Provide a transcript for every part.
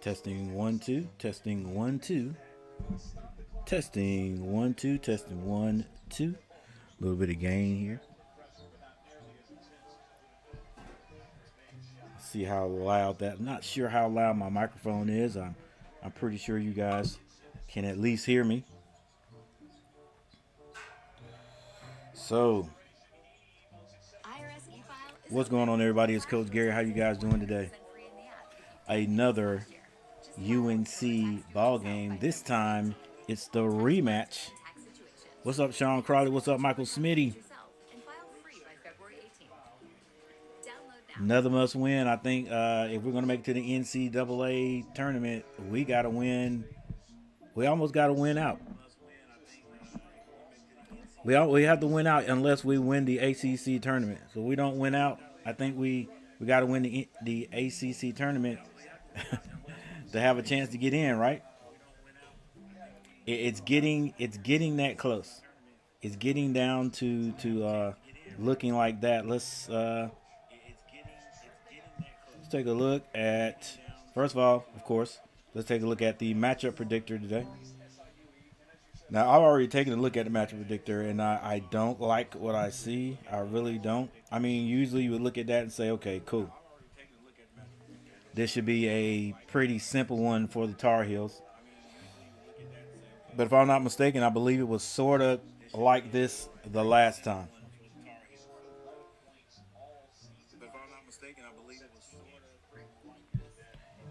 Testing 1 2. Testing 1 2. Testing 1 2. Testing 1 2. A little bit of gain here. See how loud that. Not sure how loud my microphone is. I'm pretty sure you guys can at least hear me. So, what's going on, everybody? It's Coach Gary. How you guys doing today? Another UNC ball game. This time it's the rematch. What's up, Sean Crowley? What's up, Michael Smitty? Another must win. I think if we're going to make it to the NCAA tournament, we got to win. We almost got to win out. We have to win out unless we win the ACC tournament. So we don't win out. I think we got to win the ACC tournament to have a chance to get in, right? It's getting that close. It's getting down to looking like that. Let's take a look at, first of all, of course, let's take a look at the matchup predictor today. Now, I've already taken a look at the matchup predictor, and I don't like what I see. I really don't. I mean, usually you would look at that and say, okay, cool. This should be a pretty simple one for the Tar Heels. But if I'm not mistaken, I believe it was sort of like this the last time.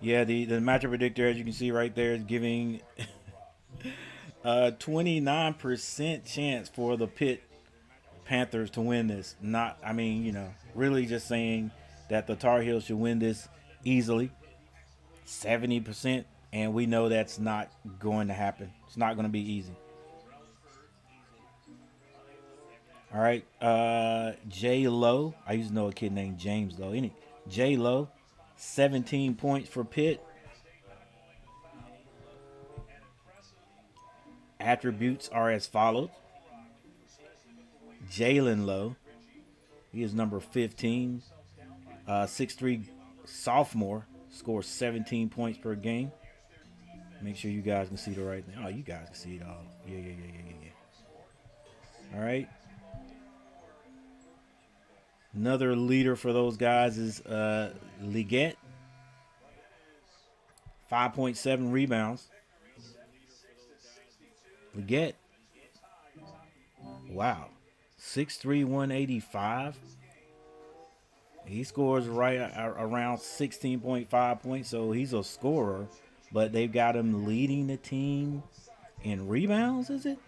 Yeah, the matchup predictor, as you can see right there, is giving 29% chance for the Pitt Panthers to win this. Not, I mean, really just saying that the Tar Heels should win this easily. 70%, and we know that's not going to happen. It's not going to be easy. All right, J. Lowe. I used to know a kid named James Lowe. J. Lowe, 17 points for Pitt. Attributes are as follows. Jalen Lowe, he is number 15, 6'3" sophomore, scores 17 points per game. Make sure you guys can see the right thing. Oh, you guys can see it all. Yeah. All right. Another leader for those guys is Liggett, 5.7 rebounds. Liggett, wow, 6'3", 185. He scores right around 16.5 points, so he's a scorer. But they've got him leading the team in rebounds, is it?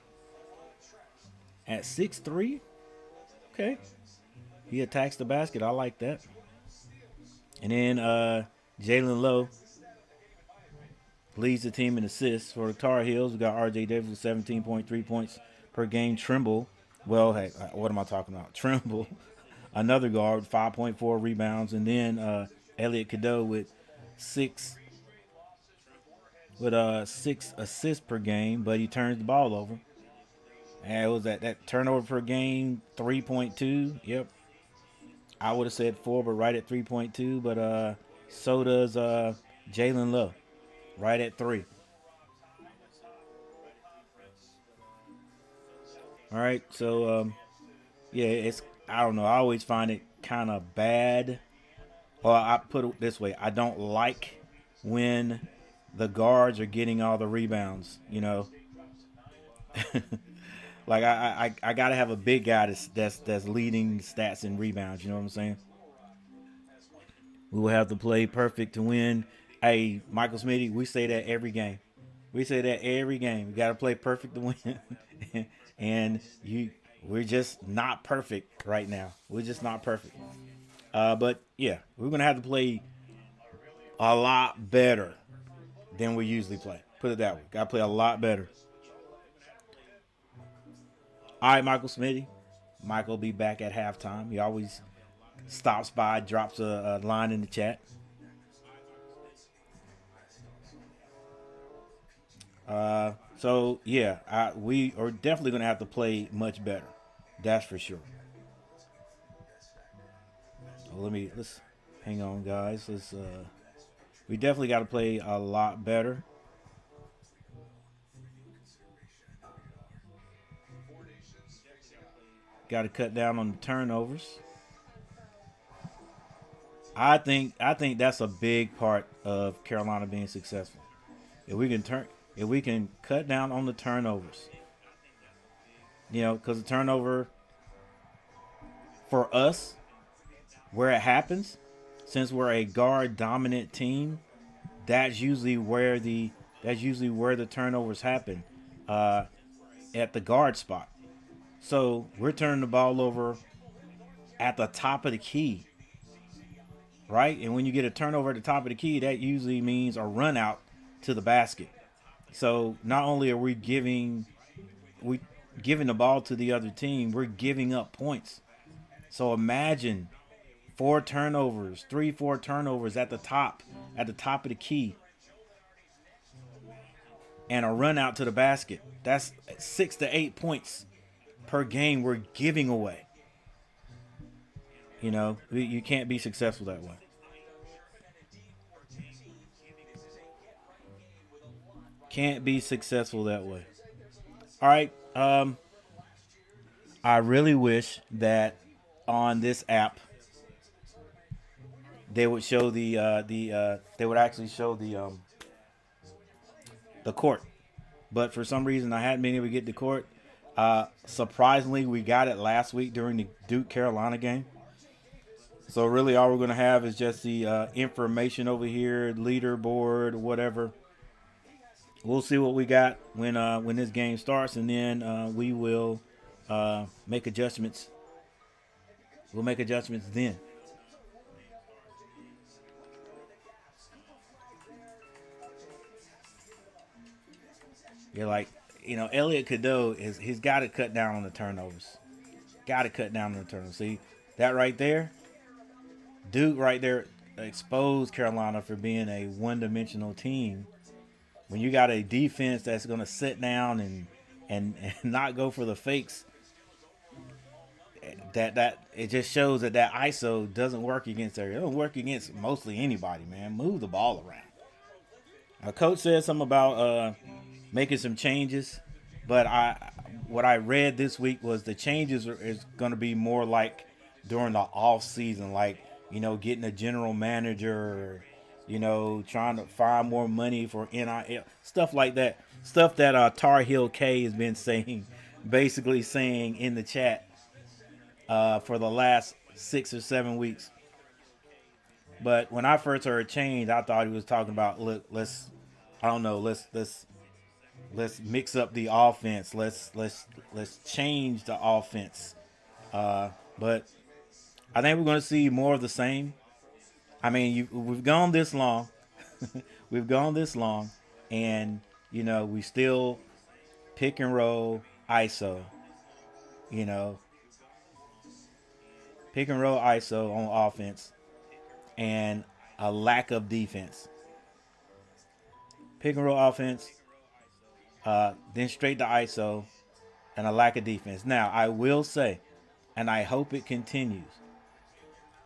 At 6'3"? Okay. He attacks the basket. I like that. And then Jalen Lowe leads the team in assists. For the Tar Heels, we got R.J. Davis with 17.3 points per game. Trimble, well, hey, what am I talking about? Trimble, another guard, 5.4 rebounds. And then Elliot Cadeau with six assists per game, but he turns the ball over. And it was that turnover per game, 3.2. Yep. I would have said 4, but right at 3.2. But so does Jalen Lowe, right at 3. All right, so yeah, I don't know. I always find it kind of bad. Or I put it this way: I don't like when the guards are getting all the rebounds. Like I gotta have a big guy that's leading stats and rebounds. You know what I'm saying? We will have to play perfect to win. Hey, Michael Smitty, we say that every game. We gotta play perfect to win. And we're just not perfect right now. We're just not perfect. But yeah, we're gonna have to play a lot better than we usually play. Put it that way. Gotta play a lot better. All right, Michael Smitty. Michael will be back at halftime. He always stops by, drops a line in the chat. So yeah, we are definitely going to have to play much better. That's for sure. Let's hang on, guys. We definitely got to play a lot better. Got to cut down on the turnovers. I think that's a big part of Carolina being successful. If we can if we can cut down on the turnovers, because the turnover for us, where it happens, since we're a guard dominant team, that's usually where the turnovers happen, uh, at the guard spot. So we're turning the ball over at the top of the key, right? And when you get a turnover at the top of the key, that usually means a run out to the basket. So not only are we giving the ball to the other team, we're giving up points. So imagine four turnovers at the top of the key, and a run out to the basket. That's 6 to 8 points per game we're giving away. You can't be successful that way. Can't be successful that way. All right. I really wish that on this app they would show they would actually show the court, but for some reason I hadn't been able to get the court. Surprisingly, we got it last week during the Duke Carolina game. So really, all we're going to have is just the information over here, leaderboard, whatever. We'll see what we got when this game starts, and then we will make adjustments. We'll make adjustments then. You're like, Elliot Cadeau he's got to cut down on the turnovers. Got to cut down on the turnovers. See that right there, Duke right there exposed Carolina for being a one-dimensional team. When you got a defense that's going to sit down and not go for the fakes, that it just shows that ISO doesn't work against her. It don't work against mostly anybody, man. Move the ball around. A coach said something about making some changes, but what I read this week was the changes is going to be more like during the off season, like getting a general manager, trying to find more money for NIL, stuff like that. Stuff that Tar Heel K has been saying, basically saying in the chat for the last 6 or 7 weeks. But when I first heard change, I thought he was talking about, look, I don't know, let's mix up the offense. Let's change the offense. But I think we're going to see more of the same. I mean, we've gone this long. We've gone this long, and we still pick and roll ISO. You know, pick and roll ISO on offense, and a lack of defense. Pick and roll offense, then straight to ISO, and a lack of defense. Now, I will say, and I hope it continues.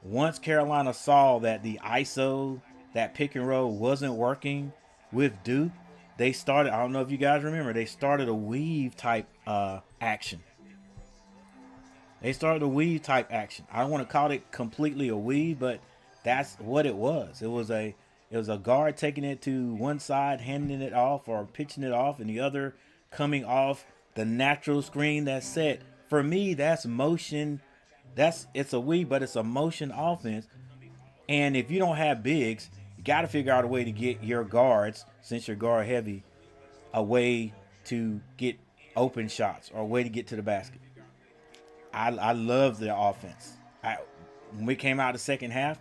Once Carolina saw that the ISO, that pick and roll wasn't working with Duke, they started, I don't know if you guys remember, they started a weave type action. They started a weave type action. I don't want to call it completely a weave, but that's what it was. It was a guard taking it to one side, handing it off, or pitching it off, and the other coming off the natural screen that's set. For me, that's motion. It's a weave, but it's a motion offense. And if you don't have bigs, you got to figure out a way to get your guards, since you're guard heavy, a way to get open shots or a way to get to the basket. I love the offense. When we came out the second half,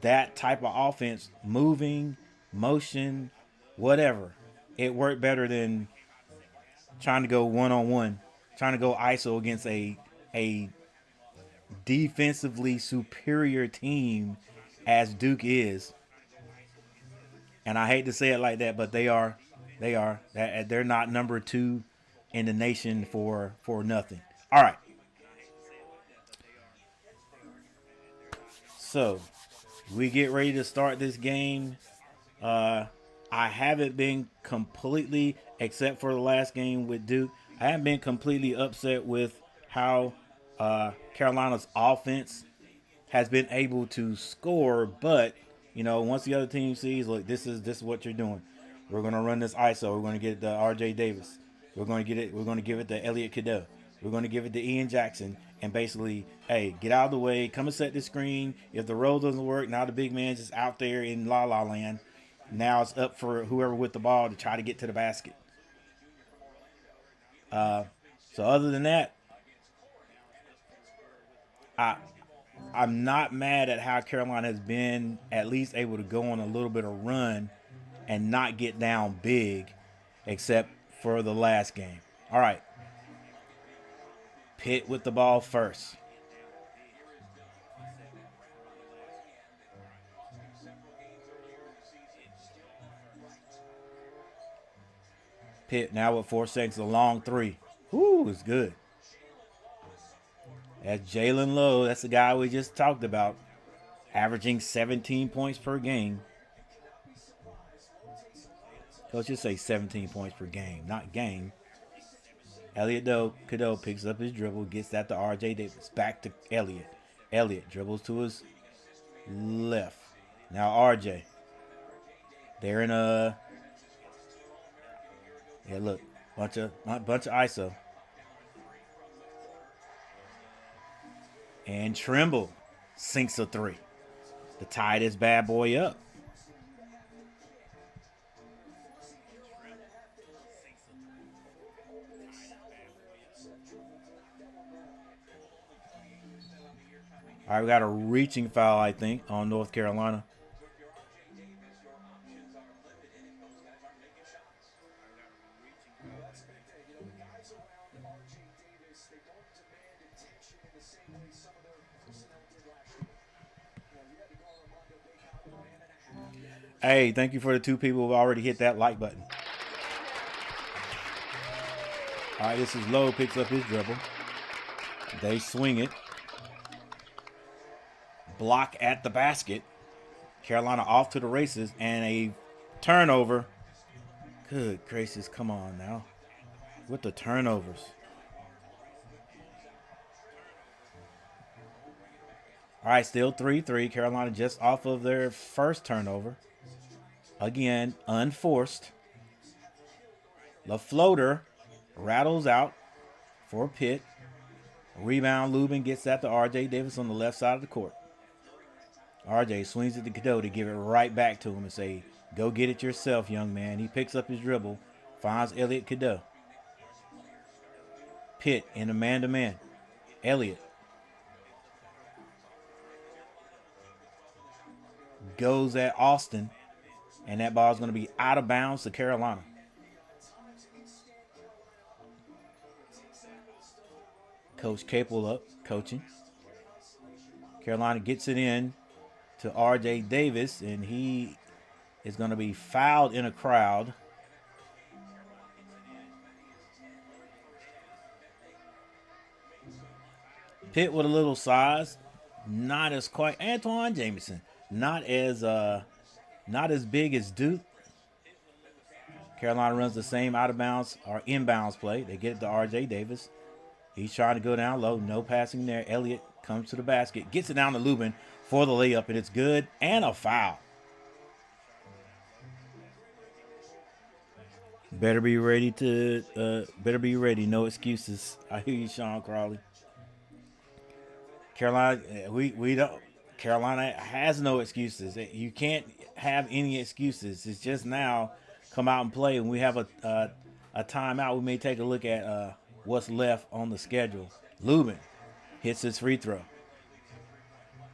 that type of offense, moving, motion, whatever, it worked better than trying to go one on one, trying to go ISO against a defensively superior team as Duke is. And I hate to say it like that, but they are. They're not number 2 in the nation for nothing. All right. So we get ready to start this game, Uh, I haven't been completely, except for the last game with Duke, I haven't been completely upset with how Carolina's offense has been able to score. But once the other team sees, look, this is what you're doing. We're gonna run this ISO. We're gonna get the R.J. Davis. We're gonna get it. We're gonna give it to Elliot Cadeau. We're gonna give it to Ian Jackson. And basically, hey, get out of the way. Come and set the screen. If the roll doesn't work, now the big man's just out there in la la land. Now it's up for whoever with the ball to try to get to the basket. So other than that, I I'm not mad at how Carolina has been at least able to go on a little bit of run and not get down big, except for the last game. All right, Pitt with the ball first. Pitt now with 4 seconds, a long three. Whoo, it's good. That's Jalen Lowe. That's the guy we just talked about, averaging 17 points per game. Let's just say 17 points per game, not game. Elliot Cadeau picks up his dribble, gets that to R.J. Davis. Back to Elliot. Elliot dribbles to his left. Now R.J. They're in a look, bunch of ISO. And Trimble sinks a three to tie this bad boy up. All right, we got a reaching foul, I think, on North Carolina. Hey, thank you for the 2 people who already hit that like button. All right, this is Lowe, picks up his dribble. They swing it. Block at the basket. Carolina off to the races, and a turnover. Good gracious, come on now. With the turnovers. All right, still 3-3. Carolina just off of their first turnover. Again, unforced. The floater rattles out for Pitt. Rebound, Lubin gets that to R.J. Davis on the left side of the court. R.J. swings it to Cadeau to give it right back to him and say, go get it yourself, young man. He picks up his dribble, finds Elliot Cadeau. Pitt in a man-to-man. Elliot goes at Austin, and that ball is going to be out of bounds to Carolina. Coach Capel up, coaching. Carolina gets it in to R.J. Davis, and he is going to be fouled in a crowd. Pitt with a little size, not as quite Antoine Jamison, not as big as Duke. Carolina runs the same out of bounds or inbounds play. They get it to R.J. Davis. He's trying to go down low. No passing there. Elliott comes to the basket. Gets it down to Lubin for the layup, and it's good. And a foul. Better be ready. No excuses. I hear you, Sean Crawley. Carolina, we don't. Carolina has no excuses. You can't have any excuses. It's just now come out and play. And we have a timeout. We may take a look at what's left on the schedule. Lubin hits his free throw.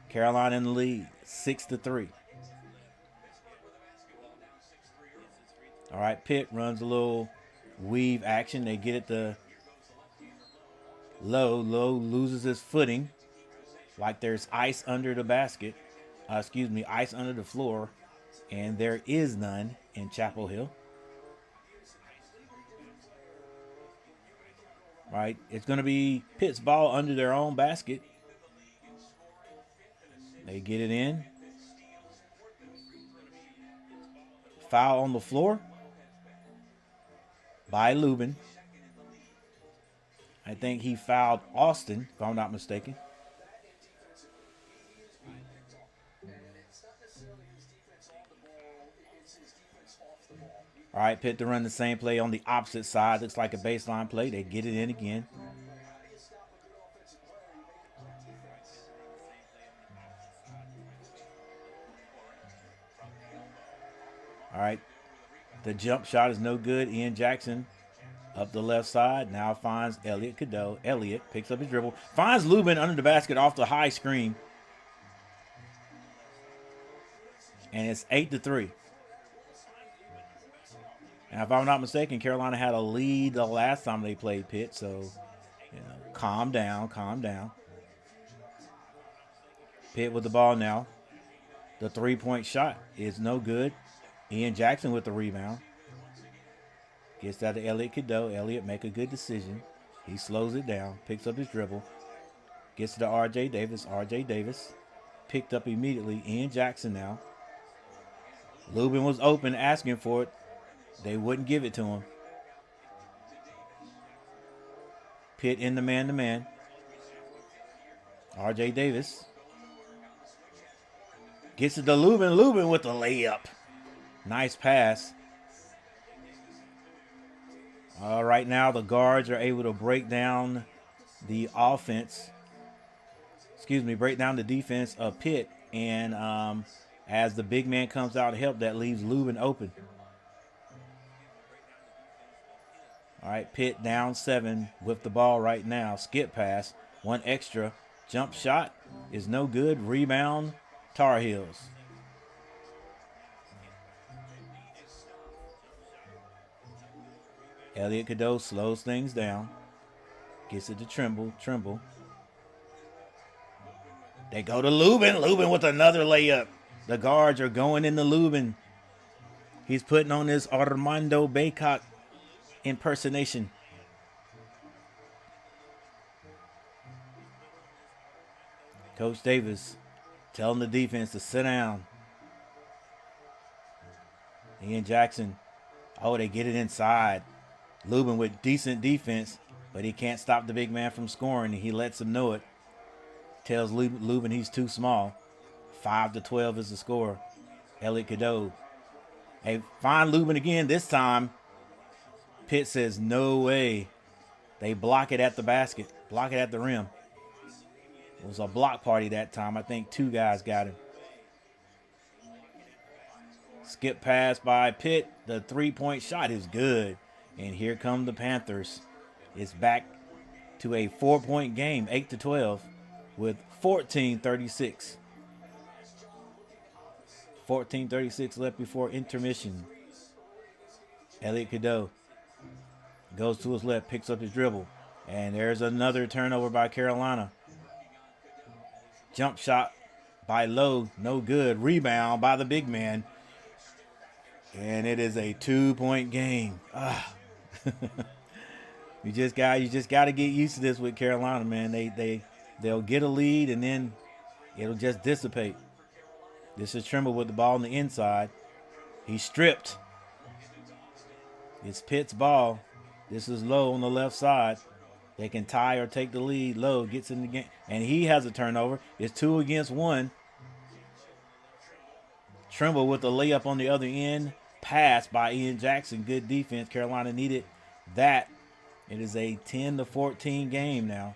Carolina in the lead, 6-3. All right, Pitt runs a little weave action. They get it to Lowe. Lowe loses his footing, like there's ice under the basket. Ice under the floor, and there is none in Chapel Hill. Right, it's going to be Pitt's ball under their own basket. They get it in. foul on the floor by Lubin. I think he fouled Austin, if I'm not mistaken. All right, Pitt to run the same play on the opposite side. Looks like a baseline play. They get it in again. All right, the jump shot is no good. Ian Jackson up the left side. Now finds Elliot Cadeau. Elliot picks up his dribble. Finds Lubin under the basket off the high screen. And it's 8-3. And if I'm not mistaken, Carolina had a lead the last time they played Pitt. So, calm down, calm down. Pitt with the ball now. The three-point shot is no good. Ian Jackson with the rebound. Gets that to Elliot Cadeau. Elliot make a good decision. He slows it down, picks up his dribble. Gets to R.J. Davis. R.J. Davis picked up immediately. Ian Jackson now. Lubin was open, asking for it. They wouldn't give it to him. Pitt in the man-to-man. R.J. Davis gets it to Lubin. Lubin with the layup. Nice pass. Right now, the guards are able to break down the offense. Break down the defense of Pitt. And as the big man comes out to help, that leaves Lubin open. All right, Pitt down 7 with the ball right now. Skip pass, one extra. Jump shot is no good. Rebound, Tar Heels. Elliot Cadeau slows things down. Gets it to Trimble. Trimble. They go to Lubin. Lubin with another layup. The guards are going into Lubin. He's putting on his Armando Baycock impersonation. Coach Davis telling the defense to sit down. Ian Jackson. Oh, they get it inside. Lubin with decent defense, but he can't stop the big man from scoring, and he lets him know it. Tells Lubin he's too small. 5-12 is the score. Elliot Cadeau. Hey, find Lubin again. This time, Pitt says no way. They block it at the basket. Block it at the rim. It was a block party that time. I think 2 guys got him. Skip pass by Pitt. The three-point shot is good. And here come the Panthers. It's back to a 4-point game, 8-12, with 14:36. 14:36 left before intermission. Elliot Cadeau goes to his left, picks up his dribble. And there's another turnover by Carolina. Jump shot by Lowe, no good. Rebound by the big man. And it is a 2-point game. You just got to get used to this with Carolina, man. They'll get a lead and then it'll just dissipate. This is Trimble with the ball on the inside. He's stripped. It's Pitt's ball. This is Lowe on the left side. They can tie or take the lead. Lowe gets in the game, and he has a turnover. It's 2 against 1. Trimble with the layup on the other end. Pass by Ian Jackson. Good defense. Carolina needed that. It is a 10-14 game now.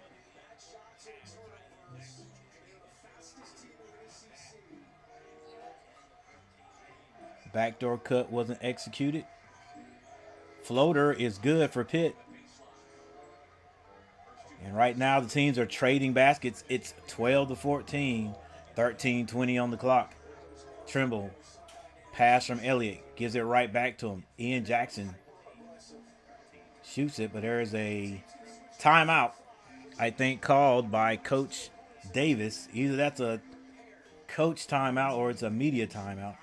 Backdoor cut wasn't executed. Floater is good for Pitt. And right now the teams are trading baskets. It's 12-14. 13:20 on the clock. Trimble. Pass from Elliott. Gives it right back to him. Ian Jackson shoots it, but there is a timeout, I think, called by Coach Davis. Either that's a coach timeout or it's a media timeout.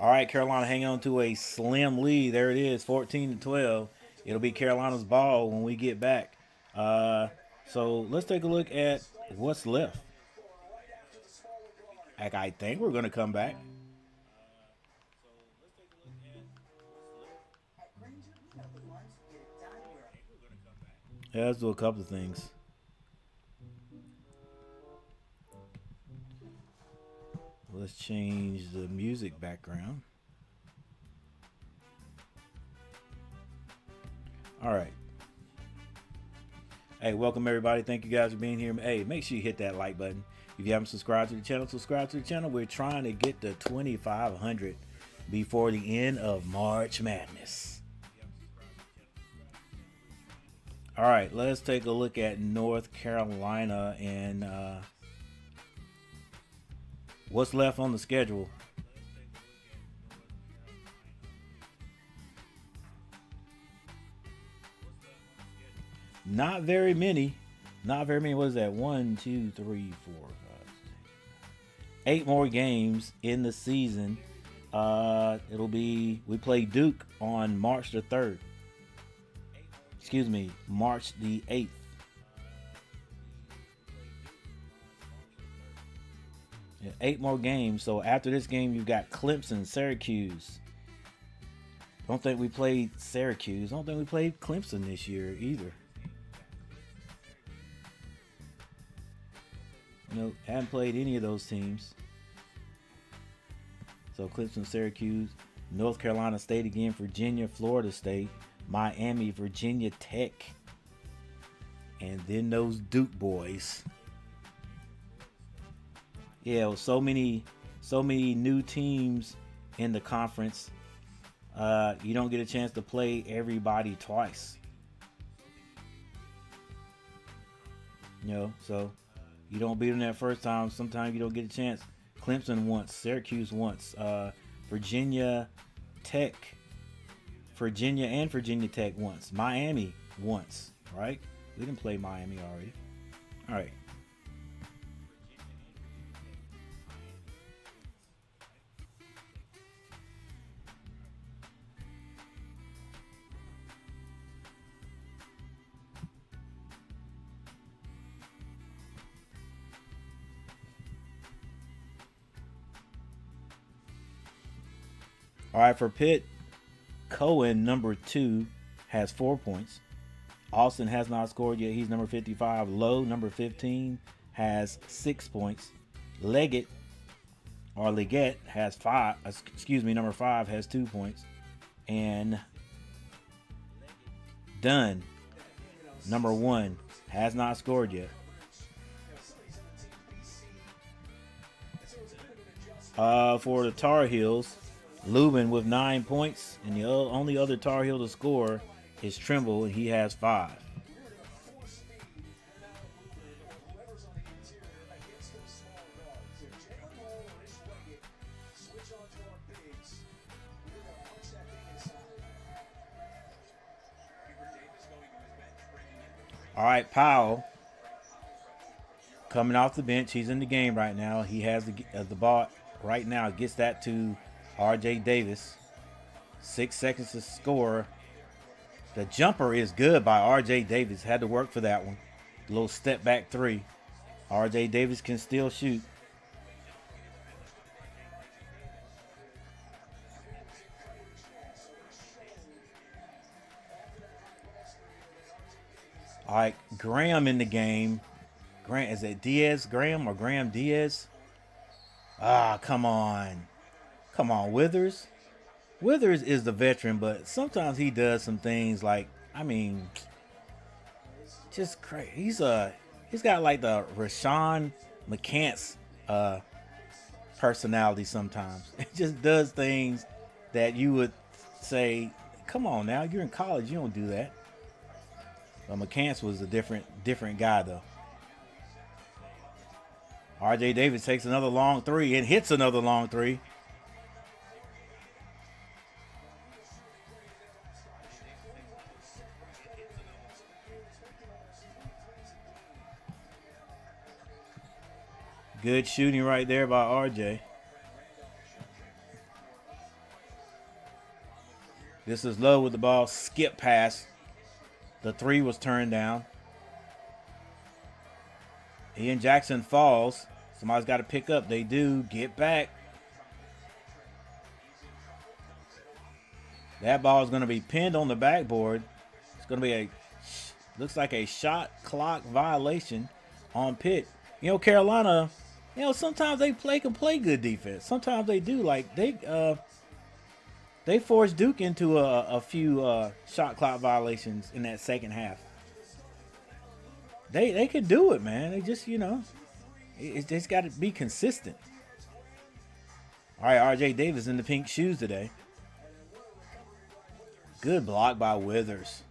All right, Carolina hanging on to a slim lead. There it is, 14-12. It'll be Carolina's ball when we get back. So let's take a look at what's left. Like, I think we're going to come back. Yeah, let's do a couple of things. Let's change the music background. All right. Hey, welcome everybody. Thank you guys for being here. Hey, make sure you hit that like button. If you haven't subscribed to the channel, subscribe to the channel. We're trying to get to 2,500 before the end of March Madness. All right, let's take a look at North Carolina and what's left on the schedule. Not very many. Not very many. What is that? 1, 2, 3, 4, 5, 8 more games in the season. It'll be, we play Duke on March the 3rd. Excuse me, March the 8th. Yeah, 8 more games. So after this game, you've got Clemson, Syracuse. Don't think we played Syracuse. Don't think we played Clemson this year either. Nope, haven't played any of those teams. So Clemson, Syracuse, North Carolina State again, Virginia, Florida State, Miami, Virginia Tech, and then those Duke boys. Yeah, well, so many new teams in the conference. You don't get a chance to play everybody twice. So you don't beat them that first time. Sometimes you don't get a chance. Clemson once, Syracuse once, Virginia Tech, Virginia and Virginia Tech once, Miami once, right? We didn't play Miami already. All right. All right, for Pitt, Cohen, number 2, has 4 points. Austin has not scored yet. He's number 55. Lowe, number 15, has 6 points. Leggett, or Leggett, has 5. Number 5 has 2 points. And Dunn, number 1, has not scored yet. For the Tar Heels, Lubin with 9 points, and the only other Tar Heel to score is Trimble, and he has 5. All right, Powell coming off the bench. He's in the game right now. He has the ball right now. Gets that to R.J. Davis. 6 seconds to score. The jumper is good by R.J. Davis. Had to work for that one. A little step back 3. R.J. Davis can still shoot. All right, Graham in the game. Graham, is it Diaz Graham or Graham Diaz? Ah, come on. Come on, Withers. Withers is the veteran, but sometimes he does some things like, just crazy. He's got like the Rashawn McCants personality sometimes. It just does things that you would say, come on now, you're in college, you don't do that. But McCants was a different guy though. R.J. Davis takes another long 3 and hits another long 3. Good shooting right there by RJ. This is Lowe with the ball. Skip pass. The 3 was turned down. Ian Jackson falls. Somebody's got to pick up. They do. Get back. That ball is going to be pinned on the backboard. It's going to be looks like a shot clock violation on PItt. Carolina, sometimes can play good defense. Sometimes they do. Like they forced Duke into a few shot clock violations in that second half. They could do it, man. They just, it's got to be consistent. All right, R.J. Davis in the pink shoes today. Good block by Withers.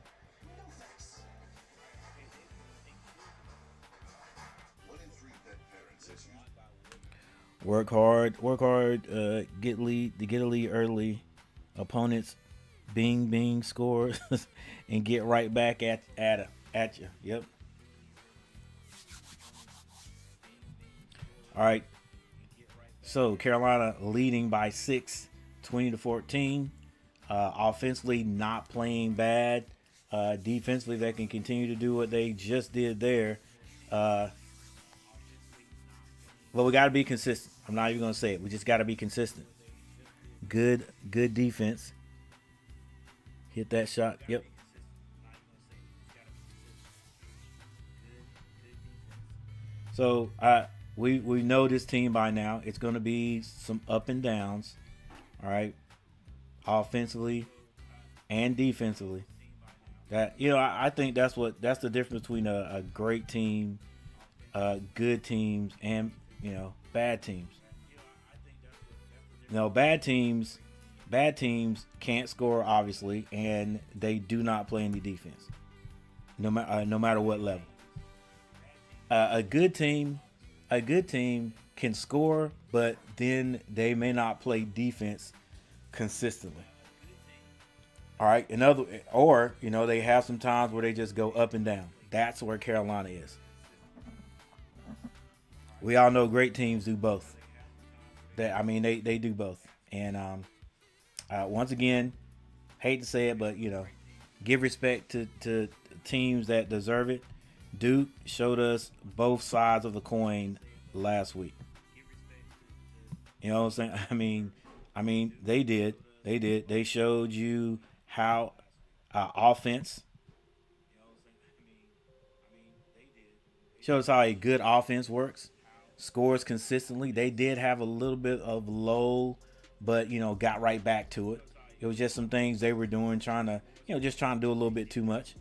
Work hard, get a lead early. Opponents bing score and get right back at you. Yep. All right. So Carolina leading by 6, 20-14. Offensively, not playing bad. Defensively, they can continue to do what they just did there. But we got to be consistent. I'm not even going to say it. We just got to be consistent. Good defense. Hit that shot. Yep. So we know this team by now. It's going to be some up and downs. All right. Offensively and defensively. That I think that's the difference between a great team, good teams, and bad teams. Bad teams can't score, obviously, and they do not play any defense, no matter what level. A good team can score, but then they may not play defense consistently. All right, they have some times where they just go up and down. That's where Carolina is. We all know great teams do both. They do both. And once again, hate to say it, but give respect to teams that deserve it. Duke showed us both sides of the coin last week. You know what I'm saying? I mean, they did. They showed you how offense shows how a good offense works. Scores consistently. They did have a little bit of low, but got right back to it. It was just some things they were doing, trying to do a little bit too much.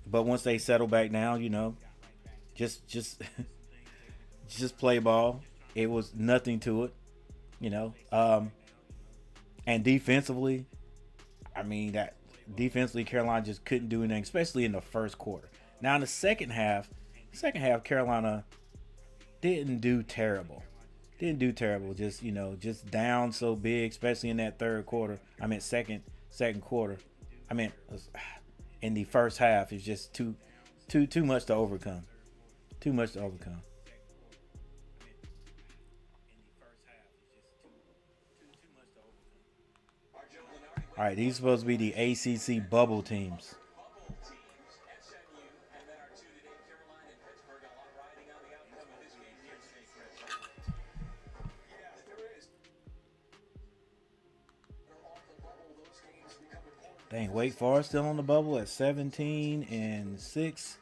But once they settle back down, just just play ball. It was nothing to it, and defensively, Carolina just couldn't do anything, especially in the first quarter. Now in the second half, Carolina didn't do terrible. Just down so big, especially in that third quarter. Second quarter. In the first half, it's just too much to overcome. Too much to overcome. All right, these are supposed to be the ACC bubble teams. Dang, Wake Forest still on the bubble at 17-6,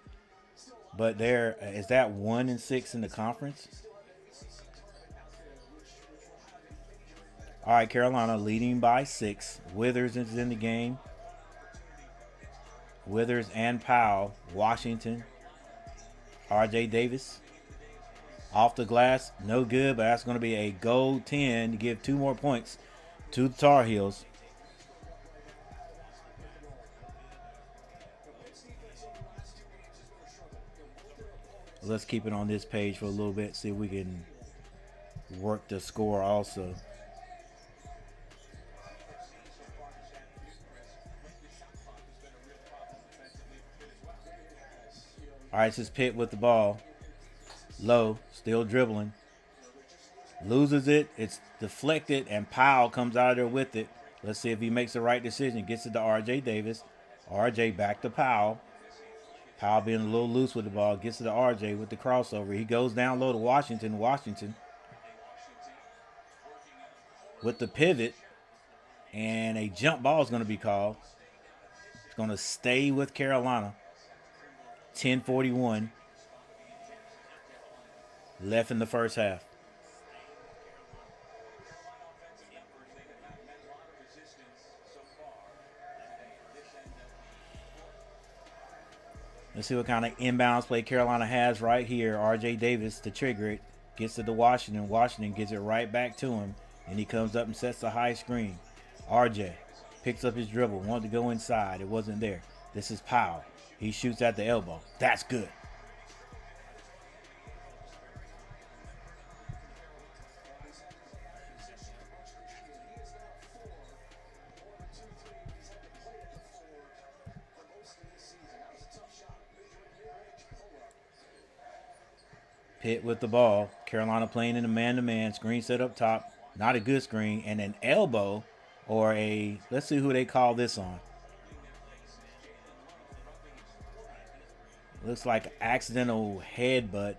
but is that 1-6 in the conference? All right, Carolina leading by 6. Withers is in the game. Withers and Powell. Washington. R.J. Davis. Off the glass, no good, but that's going to be a goal 10 to give 2 more points to the Tar Heels. Let's keep it on this page for a little bit, see if we can work the score also. All right, this is Pitt with the ball. Low, still dribbling. Loses it. It's deflected, and Powell comes out of there with it. Let's see if he makes the right decision. Gets it to R.J. Davis. R.J. back to Powell. Powell being a little loose with the ball. Gets to the RJ with the crossover. He goes down low to Washington. Washington with the pivot. And a jump ball is going to be called. It's going to stay with Carolina. 10:41 left in the first half. Let's see what kind of inbounds play Carolina has right here. RJ Davis to trigger it. Gets it to Washington. Washington gets it right back to him. And he comes up and sets the high screen. RJ picks up his dribble. Wanted to go inside. It wasn't there. This is Powell. He shoots at the elbow. That's good. Pitt with the ball. Carolina playing in a man-to-man. Screen set up top. Not a good screen. And an elbow or a, let's see who they call this on. Looks like accidental headbutt.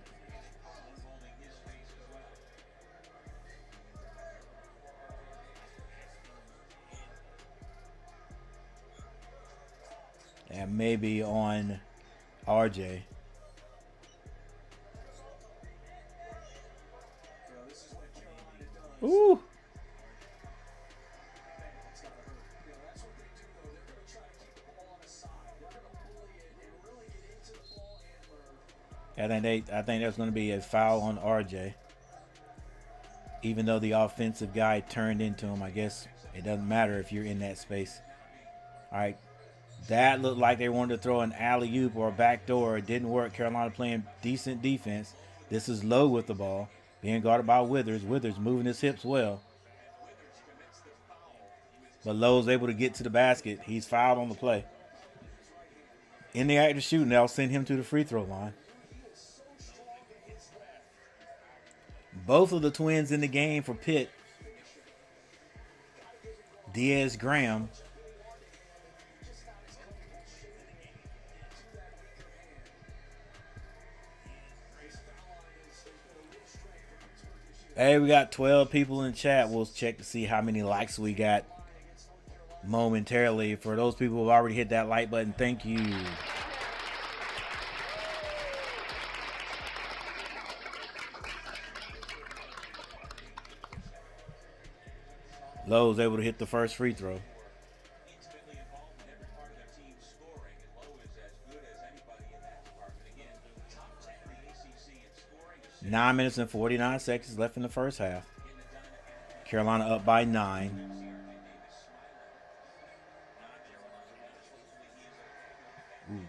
That may be on RJ. Ooh. I think there's going to be a foul on RJ. Even though the offensive guy turned into him, I guess it doesn't matter if you're in that space. All right. That looked like they wanted to throw an alley-oop or a backdoor. It didn't work. Carolina playing decent defense. This is Lowe with the ball. Being guarded by Withers. Withers moving his hips well. But Lowe's able to get to the basket. He's fouled on the play. In the act of shooting, they'll send him to the free throw line. Both of the twins in the game for Pitt. Diaz Graham. Hey, we got 12 people in chat. We'll check to see how many likes we got momentarily. For those people who have already hit that like button, thank you. Lowe's able to hit the first free throw. Nine minutes and 49 seconds left in the first half. Carolina up by 9. Ooh.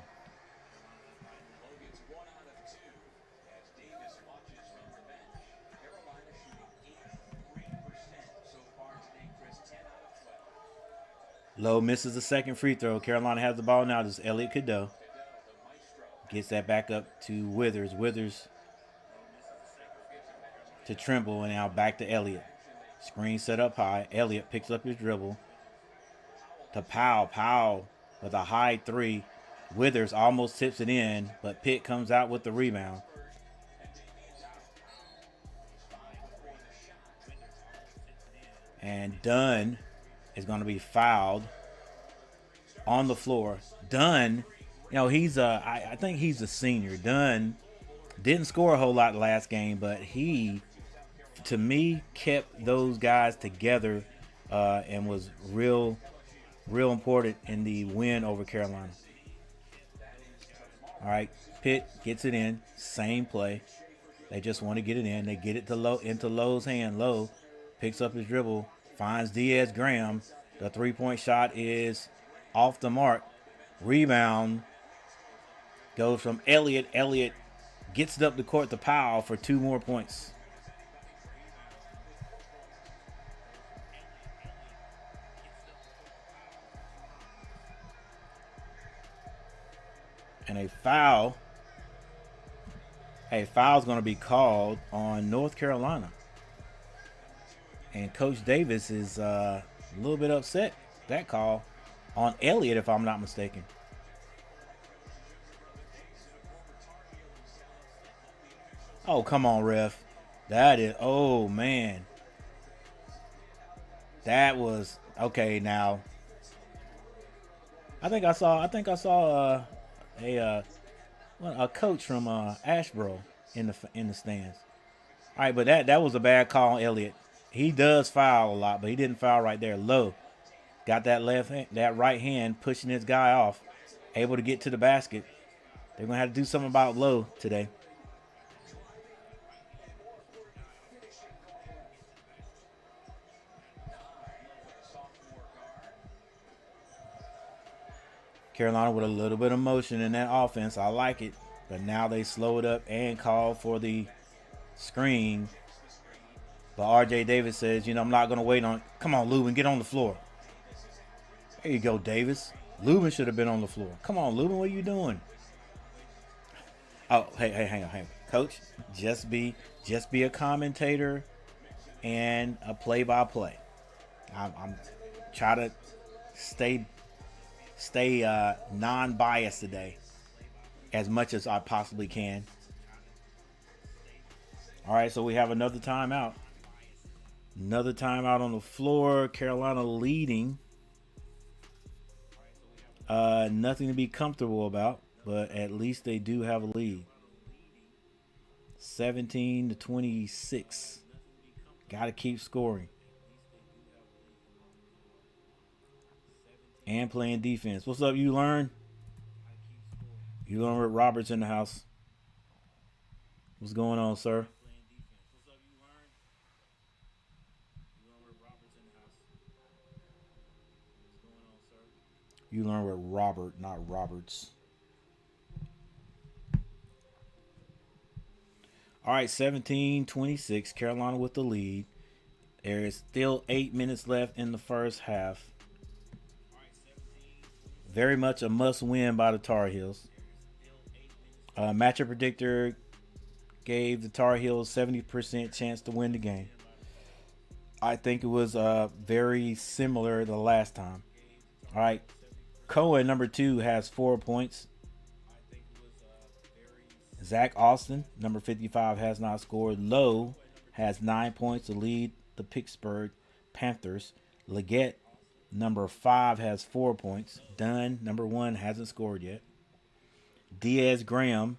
Lowe misses the second free throw. Carolina has the ball now. This is Elliot Cadeau. Gets that back up to Withers. Withers to Trimble, and now back to Elliott. Screen set up high. Elliott picks up his dribble to Powell. Powell with a high three. Withers almost tips it in, but Pitt comes out with the rebound. And Dunn is going to be fouled on the floor. Dunn, he's I think he's a senior. Dunn didn't score a whole lot last game, but he, to me, kept those guys together and was real important in the win over Carolina. All right, Pitt gets it in. Same play. They just want to get it in. They get it to into Lowe's hand. Lowe picks up his dribble, finds Diaz Graham. The three-point shot is off the mark. Rebound goes from Elliott. Elliott gets it up the court to Powell for 2 more points. And a foul's going to be called on North Carolina. And Coach Davis is a little bit upset. That call on Elliott, if I'm not mistaken. Oh, come on, ref. That is. Oh man, that was okay. Now, I think I saw a a coach from Ashboro in the stands. All right, but that was a bad call on Elliott. He does foul a lot, but he didn't foul right there. Low got that that right hand pushing this guy off, able to get to the basket. They're gonna have to do something about Low today. Carolina with a little bit of motion in that offense. I like it, but now they slow it up and call for the screen. But R.J. Davis says, I'm not gonna wait on. Come on, Lubin, get on the floor. There you go, Davis. Lubin should have been on the floor. Come on, Lubin, what are you doing? Oh, hey, hang on. Coach, just be a commentator and a play-by-play. I'm try to stay non-biased today as much as I possibly can. All right, so we have another timeout. Another timeout on the floor. Carolina leading. Nothing to be comfortable about, but at least they do have a lead. 17-26. Got to keep scoring. And playing defense. What's up, you learn? You learn with Roberts in the house. What's going on, sir? You learn with Robert, not Roberts. All right, 17-26. Carolina with the lead. There is still 8 minutes left in the first half. Very much a must-win by the Tar Heels. Matchup predictor gave the Tar Heels 70% chance to win the game. I think it was very similar the last time. All right, Cohen, number 2, has 4 points. Zach Austin, number 55, has not scored. Lowe has 9 points to lead the Pittsburgh Panthers. Leggett, number 5, has 4 points. Dunn, number 1, hasn't scored yet. Diaz Graham,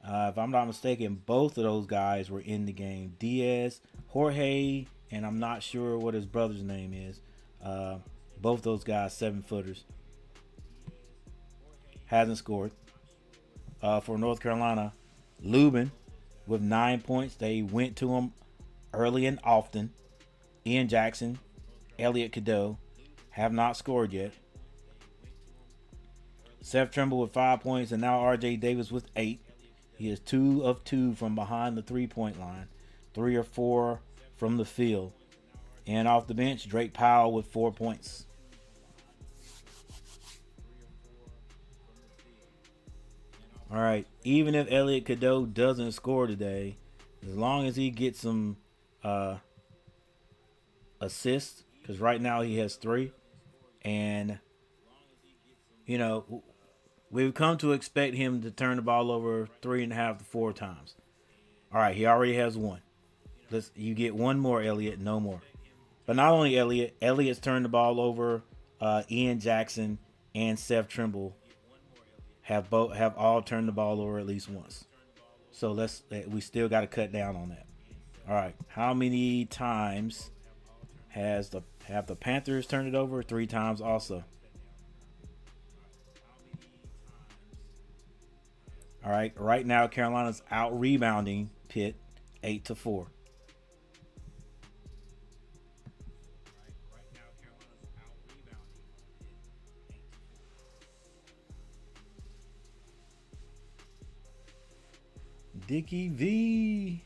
if I'm not mistaken, both of those guys were in the game. Diaz, Jorge, and I'm not sure what his brother's name is. Both those guys, 7-footers. Hasn't scored. For North Carolina, Lubin with 9 points. They went to him early and often. Ian Jackson, Elliott Cadeau have not scored yet. Seth Trimble with 5 points, and now R.J. Davis with 8. He is 2 of 2 from behind the 3-point line, 3 or 4 from the field. And off the bench, Drake Powell with 4 points. All right, even if Elliott Cadeau doesn't score today, as long as he gets some assists, because right now he has 3, and we've come to expect him to turn the ball over 3.5 to 4 times. All right, he already has 1. You get 1 more, Elliott, no more. But not only Elliott's turned the ball over. Ian Jackson and Seth Trimble have all turned the ball over at least once. So we still got to cut down on that. All right, how many times have the Panthers turned it over? 3 times also. All right, right now Carolina's out rebounding Pitt 8-4. Dickie V.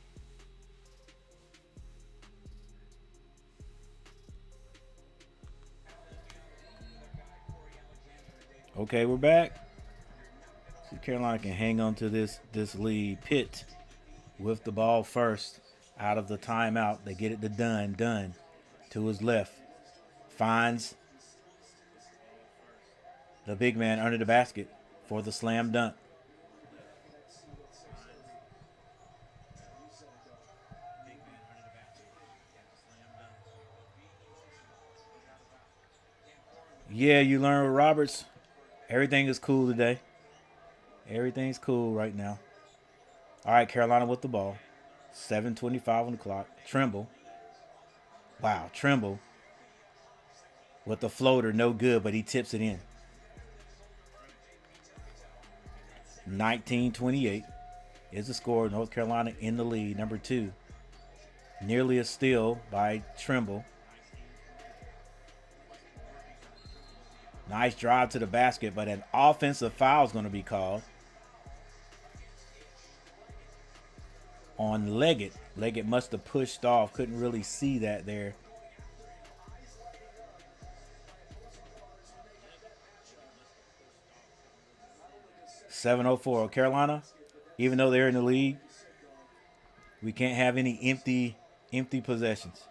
Okay, we're back. See, Carolina can hang on to this lead. Pitt with the ball first out of the timeout. They get it to Dunn. Dunn to his left. Finds the big man under the basket for the slam dunk. Yeah, you learn with Roberts. Everything is cool today. Everything's cool right now. All right, Carolina with the ball. 7:25 on the clock. Trimble. Wow, Trimble with the floater, no good, but he tips it in. 19-28 is the score. North Carolina in the lead, number 2. Nearly a steal by Trimble. Nice drive to the basket, but an offensive foul is going to be called on Leggett. Leggett must have pushed off. Couldn't really see that there. .704. Carolina, even though they're in the lead, we can't have any empty possessions.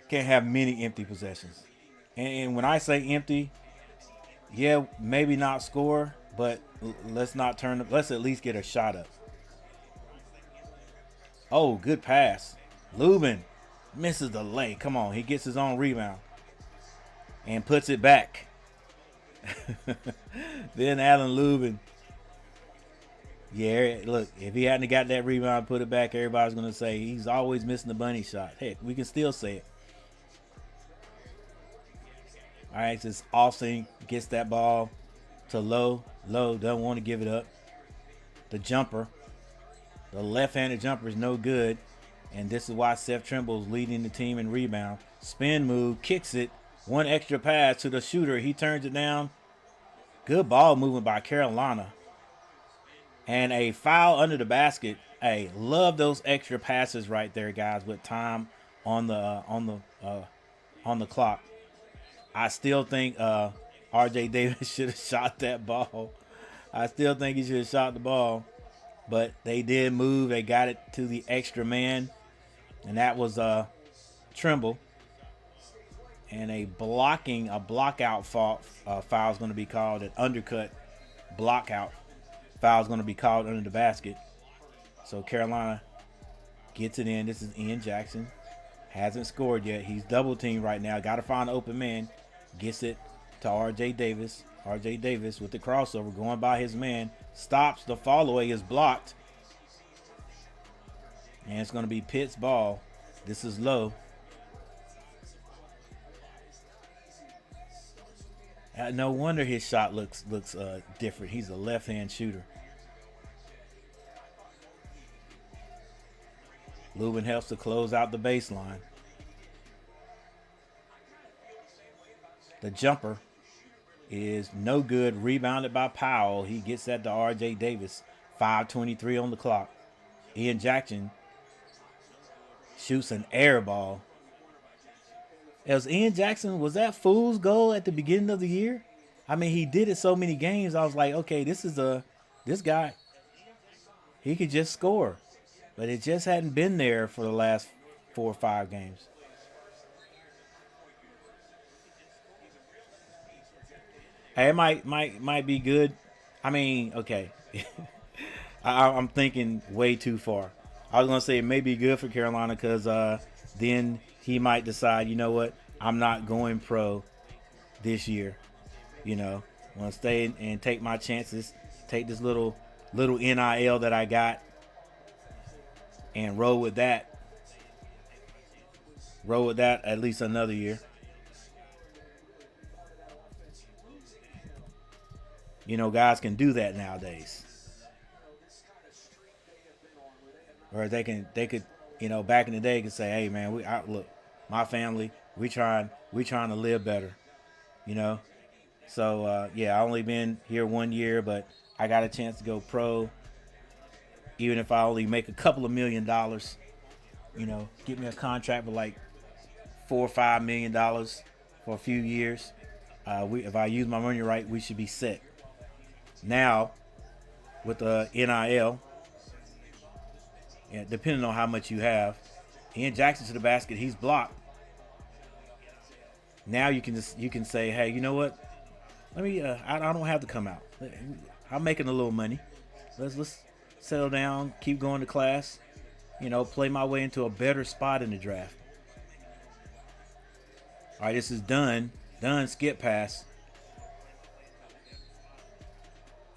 Can't have many empty possessions. And when I say empty, yeah, maybe not score, but let's not turn. Let's at least get a shot up. Oh, good pass. Lubin misses the lay. Come on, he gets his own rebound and puts it back. Then Allen Lubin. Yeah, look, if he hadn't got that rebound, put it back, everybody's going to say he's always missing the bunny shot. Heck, we can still say it. All right, just Austin gets that ball to Lowe. Lowe doesn't want to give it up. The jumper. The left-handed jumper is no good. And this is why Seth Trimble is leading the team in rebound. Spin move, kicks it. One extra pass to the shooter. He turns it down. Good ball movement by Carolina. And a foul under the basket. Hey, love those extra passes right there, guys, with time on the clock. I still think R.J. Davis should have shot that ball. I still think he should have shot the ball. But they did move. They got it to the extra man. And that was Trimble. And a blockout foul is going to be called. An undercut blockout foul is going to be called under the basket. So Carolina gets it in. This is Ian Jackson. Hasn't scored yet. He's double teamed right now. Got to find an open man. Gets it to R.J. Davis. R.J. Davis with the crossover going by his man. Stops. The fall away is blocked. And it's going to be Pitt's ball. This is Lowe. No wonder his shot looks different. He's a left-hand shooter. Lubin helps to close out the baseline. The jumper is no good. Rebounded by Powell. He gets that to R.J. Davis. 5:23 on the clock. Ian Jackson shoots an air ball. As Ian Jackson, was that fool's goal at the beginning of the year? I mean, he did it so many games. I was like, okay, this guy, he could just score. But it just hadn't been there for the last 4 or 5 games. Hey, it might be good. I mean, okay. I'm thinking way too far. I was going to say it may be good for Carolina because then he might decide, you know what, I'm not going pro this year. You know, I'm going to stay and take my chances, take this little NIL that I got and roll with that. Roll with that at least another year. You know, guys can do that nowadays. Or they could, you know, back in the day could say, hey man, look, my family, we trying to live better, you know. So yeah, I only been here 1 year, but I got a chance to go pro. Even if I only make a couple of $1 million, you know, get me a contract for like $4 or $5 million for a few years. If I use my money right, we should be set. Now, with the NIL, yeah, depending on how much you have, Ian Jackson to the basket, he's blocked. Now you can say, hey, you know what? Let me. I don't have to come out. I'm making a little money. Let's settle down, keep going to class. You know, play my way into a better spot in the draft. All right, this is done. Dunn skip pass.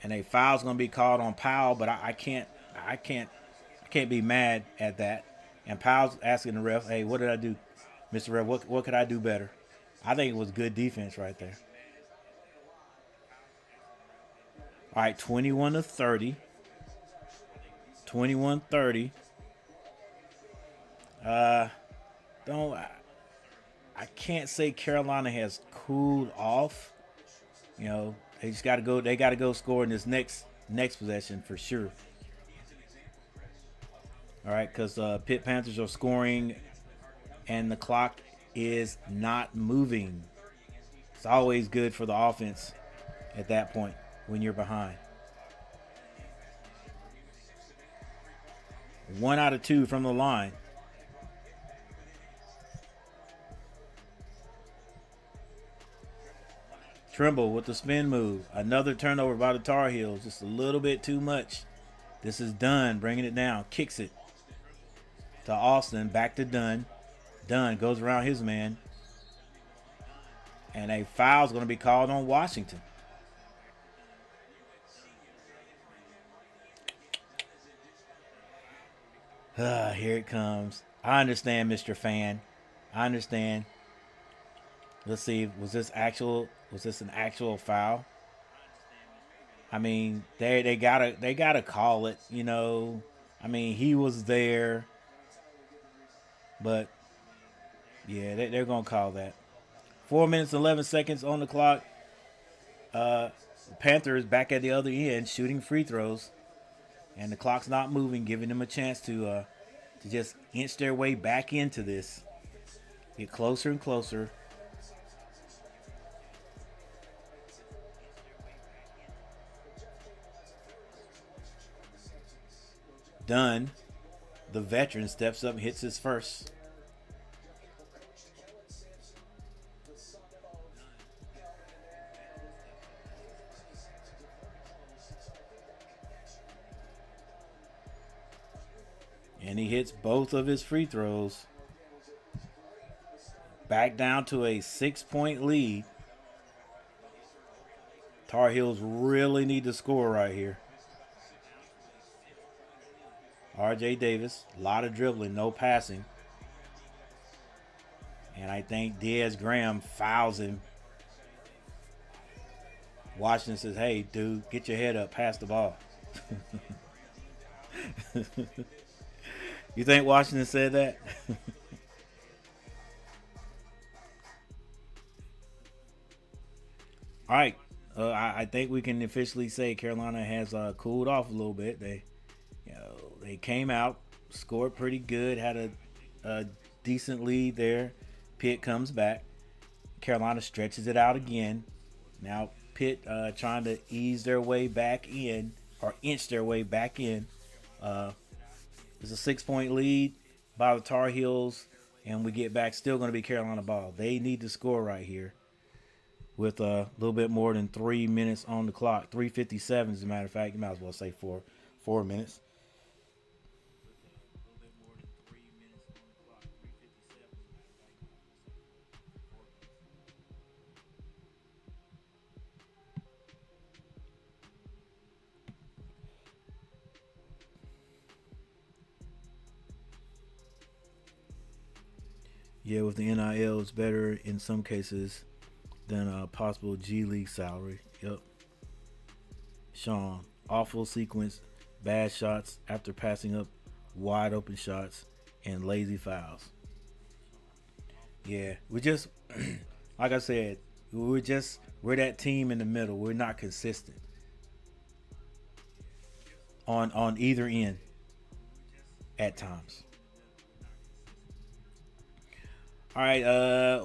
And a foul's gonna be called on Powell, but I can't be mad at that. And Powell's asking the ref, "Hey, what did I do, Mr. Ref? What could I do better?" I think it was good defense right there. All right, 21 to 30. 21-30. Don't I can't say Carolina has cooled off. You know, they just got to go. They got to go score in this next possession for sure. All right, because Pitt Panthers are scoring, and the clock is not moving. It's always good for the offense at that point when you're behind. 1 out of 2 from the line. Trimble with the spin move. Another turnover by the Tar Heels. Just a little bit too much. This is Dunn bringing it down. Kicks it to Austin. Back to Dunn. Dunn goes around his man. And a foul is going to be called on Washington. Here it comes. I understand, Mr. Fan. I understand. Let's see. Was this an actual foul? I mean, they gotta call it. You know, I mean, he was there, but yeah, they're gonna call that. 4 minutes 11 seconds on the clock. Panthers back at the other end shooting free throws, and the clock's not moving, giving them a chance to just inch their way back into this. Get closer and closer. Dunn, the veteran, steps up and hits his first. And he hits both of his free throws. Back down to a 6-point lead. Tar Heels really need to score right here. R.J. Davis, a lot of dribbling, no passing. And I think Diaz Graham fouls him. Washington says, "Hey, dude, get your head up, pass the ball." You think Washington said that? All right. I think we can officially say Carolina has cooled off a little bit. They came out, scored pretty good, had a decent lead there. Pitt comes back. Carolina stretches it out again. Now Pitt trying to ease their way back in or inch their way back in. It's a 6-point lead by the Tar Heels, and we get back. Still going to be Carolina ball. They need to score right here with a little bit more than 3 minutes on the clock. 3:57, as a matter of fact. You might as well say 4 minutes. Yeah, with the NIL, it's better in some cases than a possible G League salary. Yep. Sean, awful sequence, bad shots after passing up wide open shots, and lazy fouls. Yeah, we just, like I said, we're that team in the middle. We're not consistent on either end at times. All right,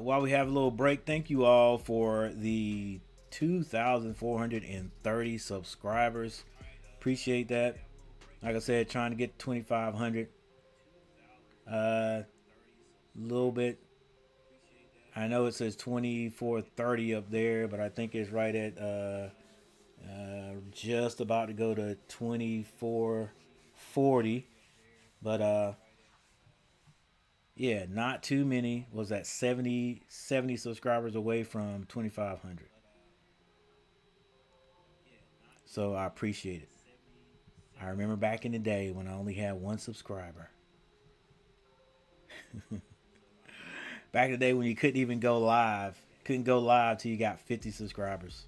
while we have a little break, thank you all for the 2,430 subscribers. Appreciate that. Like I said, trying to get 2,500. A little bit. I know it says 2,430 up there, but I think it's right at just about to go to 2,440. But Yeah, not too many. Was that 70 subscribers away from 2,500. So I appreciate it. I remember back in the day when I only had one subscriber. Back in the day when you couldn't even go live. Couldn't go live till you got 50 subscribers.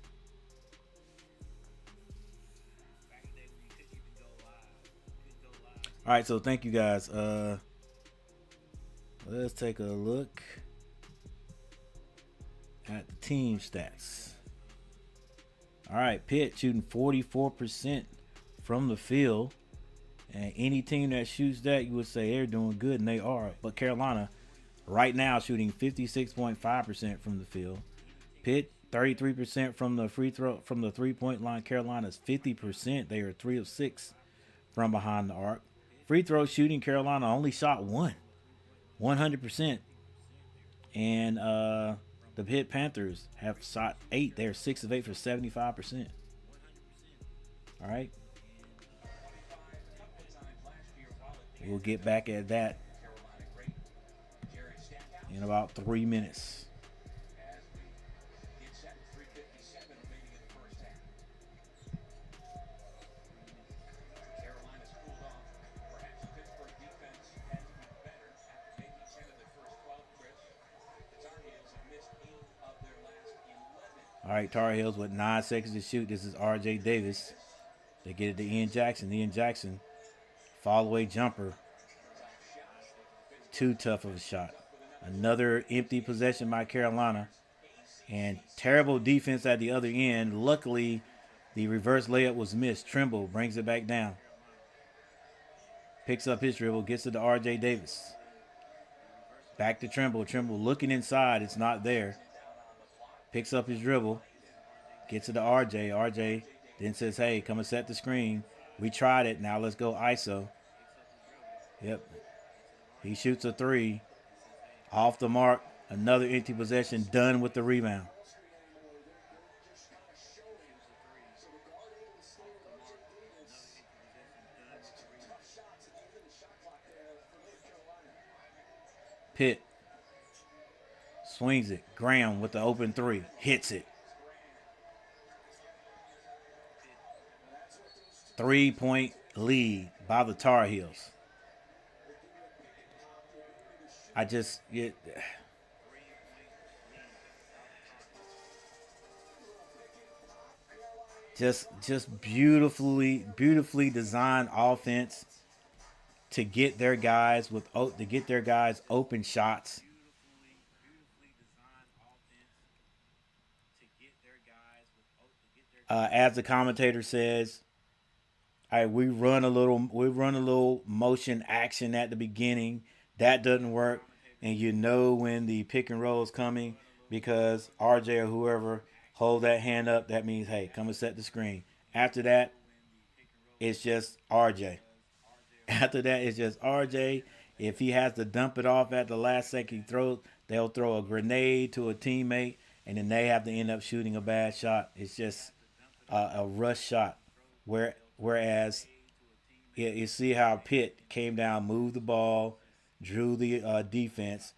All right, so thank you guys. Let's take a look at the team stats. All right, Pitt shooting 44% from the field. And any team that shoots that, you would say they're doing good, and they are. But Carolina, right now, shooting 56.5% from the field. Pitt, 33% from the free throw, from the 3-point line. Carolina's 50%. They are 3 of 6 from behind the arc. Free throw shooting, Carolina only shot one, 100%. And the Pitt Panthers have shot 8. They're 6 of 8 for 75%. All right. We'll get back at that in about 3 minutes. All right, Tar Heels with 9 seconds to shoot. This is R.J. Davis. They get it to Ian Jackson. Ian Jackson, fall away jumper. Too tough of a shot. Another empty possession by Carolina. And terrible defense at the other end. Luckily, the reverse layup was missed. Trimble brings it back down. Picks up his dribble, gets it to R.J. Davis. Back to Trimble. Trimble looking inside. It's not there. Picks up his dribble. Gets it to RJ. RJ then says, hey, come and set the screen. We tried it. Now let's go ISO. Yep. He shoots a 3. Off the mark. Another empty possession. Done with the rebound. Pitt swings it. Graham with the open 3. Hits it. 3-point lead by the Tar Heels. Just beautifully designed offense to get their guys open shots. As the commentator says, we run a little motion action at the beginning. That doesn't work, and you know when the pick and roll is coming because RJ or whoever hold that hand up. That means, hey, come and set the screen. After that, it's just RJ. After that, it's just RJ. If he has to dump it off at the last second, they'll throw a grenade to a teammate, and then they have to end up shooting a bad shot. It's just a rush shot. Whereas you see how Pitt came down, moved the ball, drew the defense,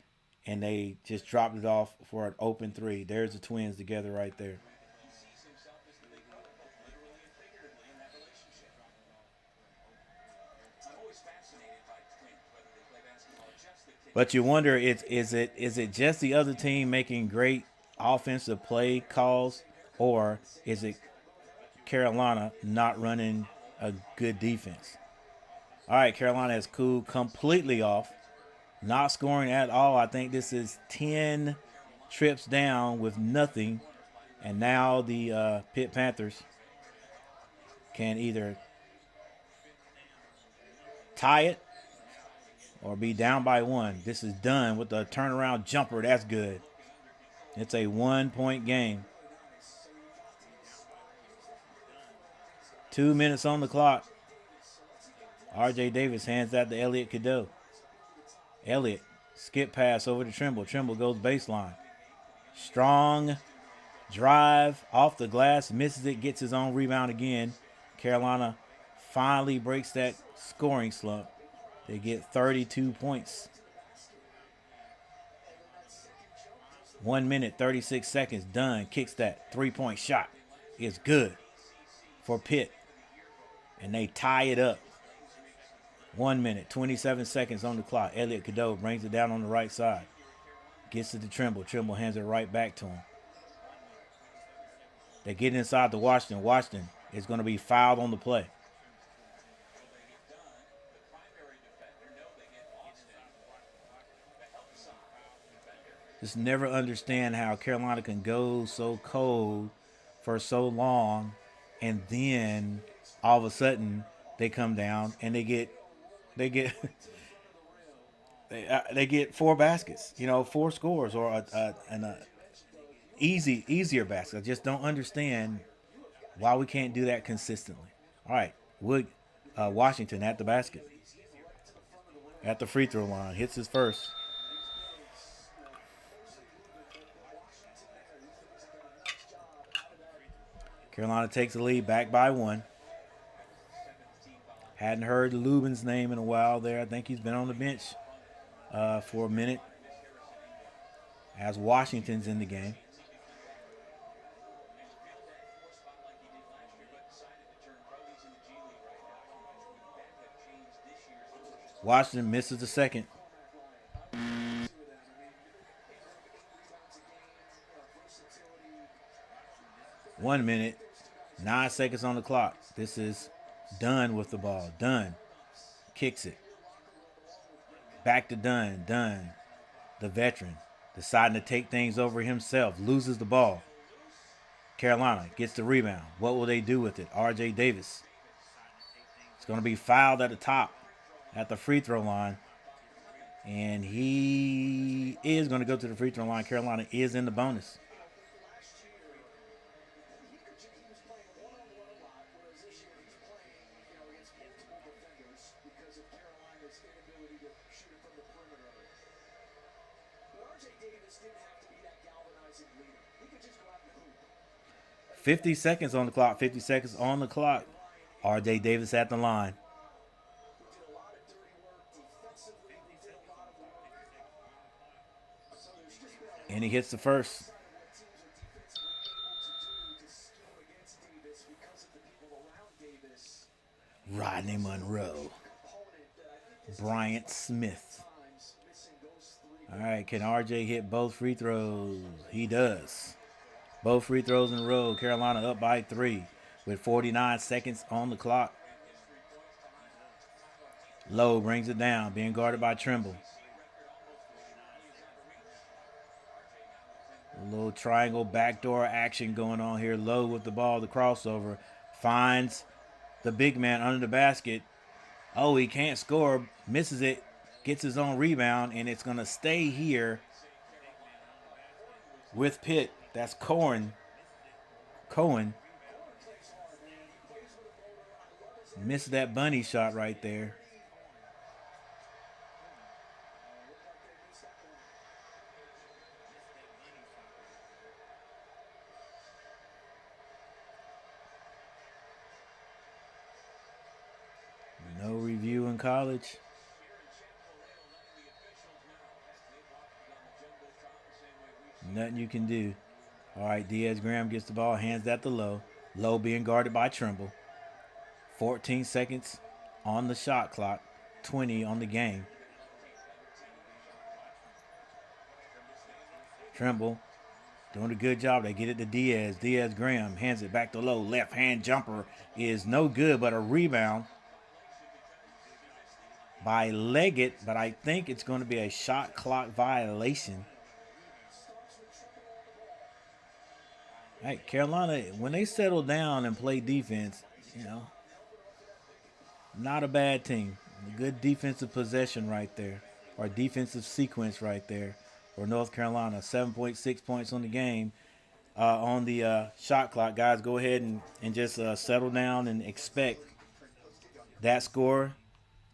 and they just dropped it off for an open 3. There's the Twins together right there. But you wonder, is it just the other team making great offensive play calls, or is it Carolina not running a good defense? All right, Carolina has cooled completely off, not scoring at all. I think this is 10 trips down with nothing, and now the Pitt Panthers can either tie it or be down by 1. This is done with the turnaround jumper. That's good. It's a 1-point game. 2 minutes on the clock. R.J. Davis hands that to Elliot Cadeau. Elliot, skip pass over to Trimble. Trimble goes baseline. Strong drive off the glass. Misses it, gets his own rebound again. Carolina finally breaks that scoring slump. They get 32 points. 1 minute, 36 seconds, Dunn kicks that three-point shot. It's good for Pitt. And they tie it up. 1 minute, 27 seconds on the clock. Elliot Cadeau brings it down on the right side. Gets it to Trimble. Trimble hands it right back to him. They get inside to Washington. Washington is going to be fouled on the play. Just never understand how Carolina can go so cold for so long, and then all of a sudden they come down and they get they get 4 baskets, 4 scores, or an easier basket. I just don't understand why we can't do that consistently. All right, Washington at the basket, at the free throw line, hits his first. Carolina takes the lead, back by 1. Hadn't heard Lubin's name in a while there. I think he's been on the bench for a minute as Washington's in the game. Washington misses the second. One minute, 9 seconds on the clock. This is Dunn with the ball. Dunn kicks it. Back to Dunn. Dunn, the veteran, deciding to take things over himself, loses the ball. Carolina gets the rebound. What will they do with it? R.J. Davis. It's going to be fouled at the top at the free throw line. And he is going to go to the free throw line. Carolina is in the bonus. Carolina's inability to shoot it from the perimeter. But R.J. Davis didn't have to be that galvanizing leader. He could just go out and hoop. 50 seconds on the clock. 50 seconds on the clock. R.J. Davis at the line. And he hits the first. Rodney Monroe. Bryant Smith. All right, can RJ hit both free throws? He does. Both free throws in a row. Carolina up by 3 with 49 seconds on the clock. Lowe brings it down, being guarded by Trimble. A little triangle backdoor action going on here. Lowe with the ball, the crossover. Finds the big man under the basket. Oh, he can't score. Misses it. Gets his own rebound, and it's going to stay here with Pitt. That's Cohen. Missed that bunny shot right there. No review in college. Nothing you can do. All right, Diaz-Graham gets the ball, hands that to Lowe. Lowe being guarded by Trimble. 14 seconds on the shot clock, 20 on the game. Trimble doing a good job. They get it to Diaz. Diaz-Graham hands it back to Lowe. Left hand jumper is no good, but a rebound by Leggett, but I think it's going to be a shot clock violation. Hey, Carolina, when they settle down and play defense, not a bad team. A good defensive possession right there, or defensive sequence right there for North Carolina. 7.6 points on the game. On the shot clock, guys, go ahead and just settle down and expect that score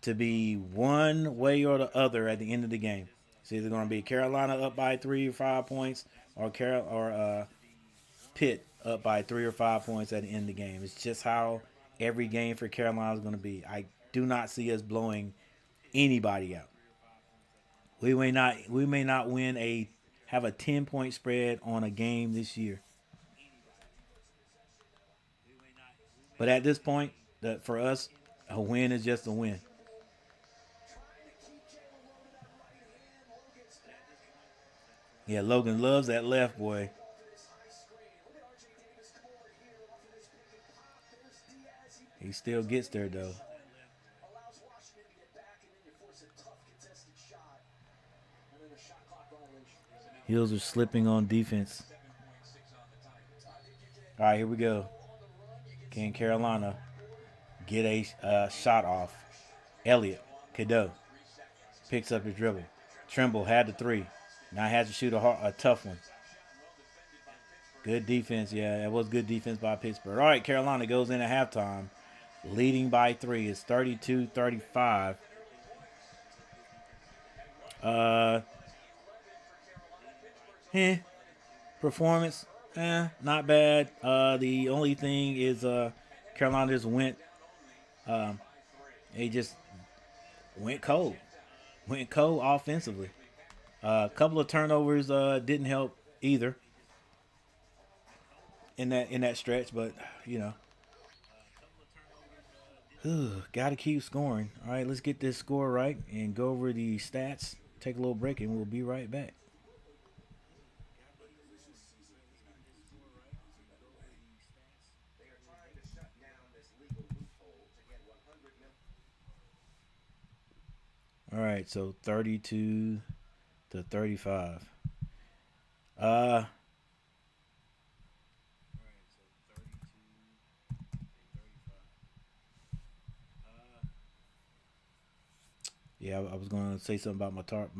to be one way or the other at the end of the game. It's either going to be Carolina up by 3 or 5 points, or Pitt up by 3 or 5 points at the end of the game. It's just how every game for Carolina is going to be. I do not see us blowing anybody out. We may not win a have a 10-point spread on a game this year. But at this point, for us, a win is just a win. Yeah, Logan loves that left, boy. He still gets there, though. Heels are slipping on defense. All right, here we go. Can Carolina get a shot off? Elliott, Cadeau, picks up his dribble. Trimble had the three. Now has to shoot a tough one. Good defense. Yeah, it was good defense by Pittsburgh. All right, Carolina goes in at halftime, leading by 3. It's 32-35. Uh, eh, performance, not bad. The only thing is Carolina just they just went cold. Went cold offensively. A couple of turnovers didn't help either in that stretch, but you know, got to keep scoring. All right, let's get this score right and go over the stats. Take a little break and we'll be right back. All right, so 32-35. Uh, yeah, I was gonna say something about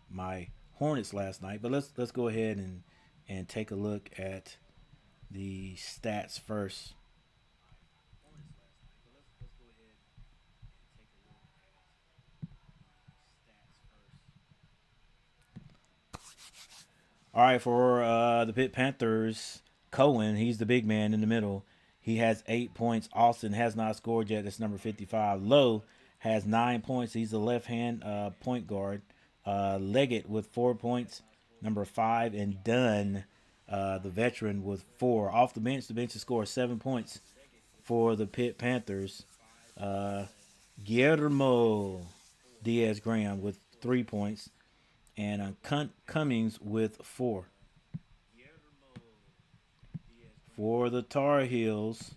my Hornets last night, but let's go ahead and take a look at the stats first. All right, for the Pitt Panthers, Cohen, he's the big man in the middle. He has 8 points. Austin has not scored yet. That's number 55. Lowe has 9 points. He's the left hand point guard. Leggett with 4 points, number 5, and Dunn, the veteran, with 4. Off the bench has scored 7 points for the Pitt Panthers. Guillermo Diaz Graham with 3 points, and Cummings with 4. For the Tar Heels,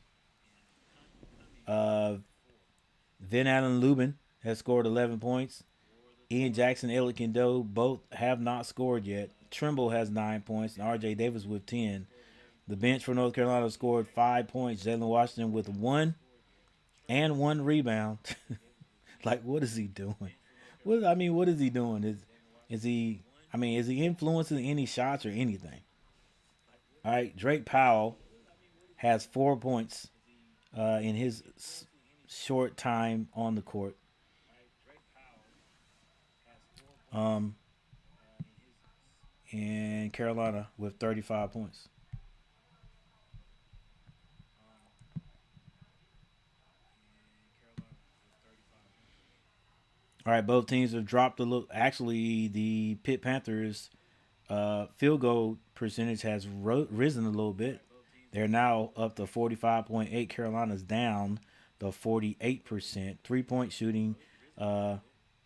uh, Vin Allen Lubin has scored 11 points. Ian Jackson, Elliott Kendo both have not scored yet. Trimble has 9 points, and R.J. Davis with 10. The bench for North Carolina scored 5 points. Jalen Washington with 1 and 1 rebound. Like, what is he doing? What is he doing? Is he influencing any shots or anything? All right, Drake Powell has 4 points in his short time on the court. Um, and Carolina with 35 points. All right, both teams have dropped a little. Actually, the Pitt Panthers field goal percentage has risen a little bit. They're now up to 45.8. Carolina's down to 48%. 3-point shooting,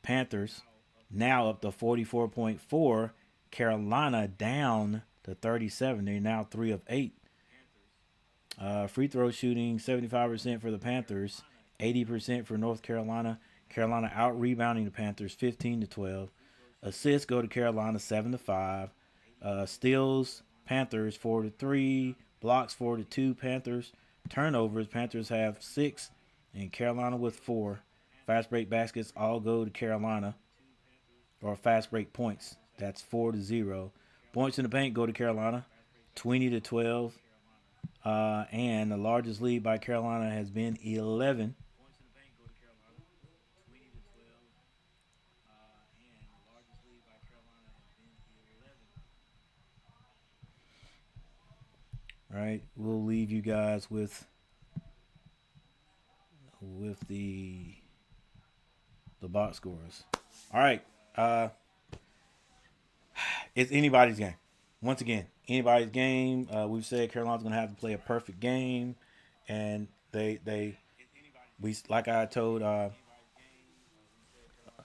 Panthers now up to 44.4. Carolina down to 37. They're now 3 of 8. Free throw shooting 75% for the Panthers, 80% for North Carolina. Carolina out rebounding the Panthers 15-12. Assists go to Carolina 7-5. Steals Panthers 4-3. Blocks 4-2 Panthers. Turnovers Panthers have 6 and Carolina with 4. Fast break baskets all go to Carolina, or fast break points. That's 4-0. Points in the paint go to Carolina, 20-12. And the largest lead by Carolina has been 11. All right, we'll leave you guys with the box scores. All right, It's anybody's game. Once again, anybody's game. We've said Carolina's going to have to play a perfect game, and we like I told or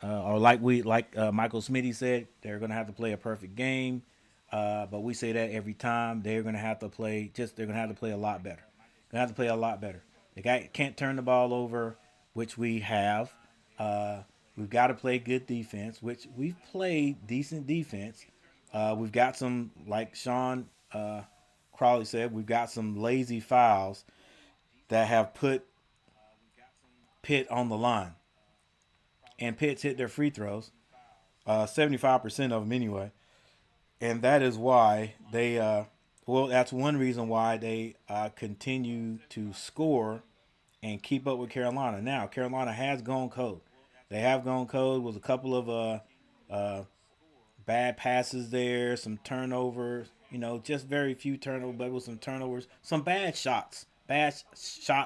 like Michael Smitty said, they're going to have to play a perfect game. But we say that every time they're going to have to play. They're going to have to play a lot better. They have to play a lot better. Can't turn the ball over, which we have. Uh, we've got to play good defense, which we've played decent defense. We've got some, like Sean Crawley said, we've got some lazy fouls that have put Pitt on the line, and Pitt's hit their free throws, 75% of them anyway, and that is why they. Well, that's one reason why they continue to score and keep up with Carolina. Now, Carolina has gone cold. They have gone cold with a couple of bad passes there, some turnovers. Just very few turnovers, but with some turnovers, some bad shot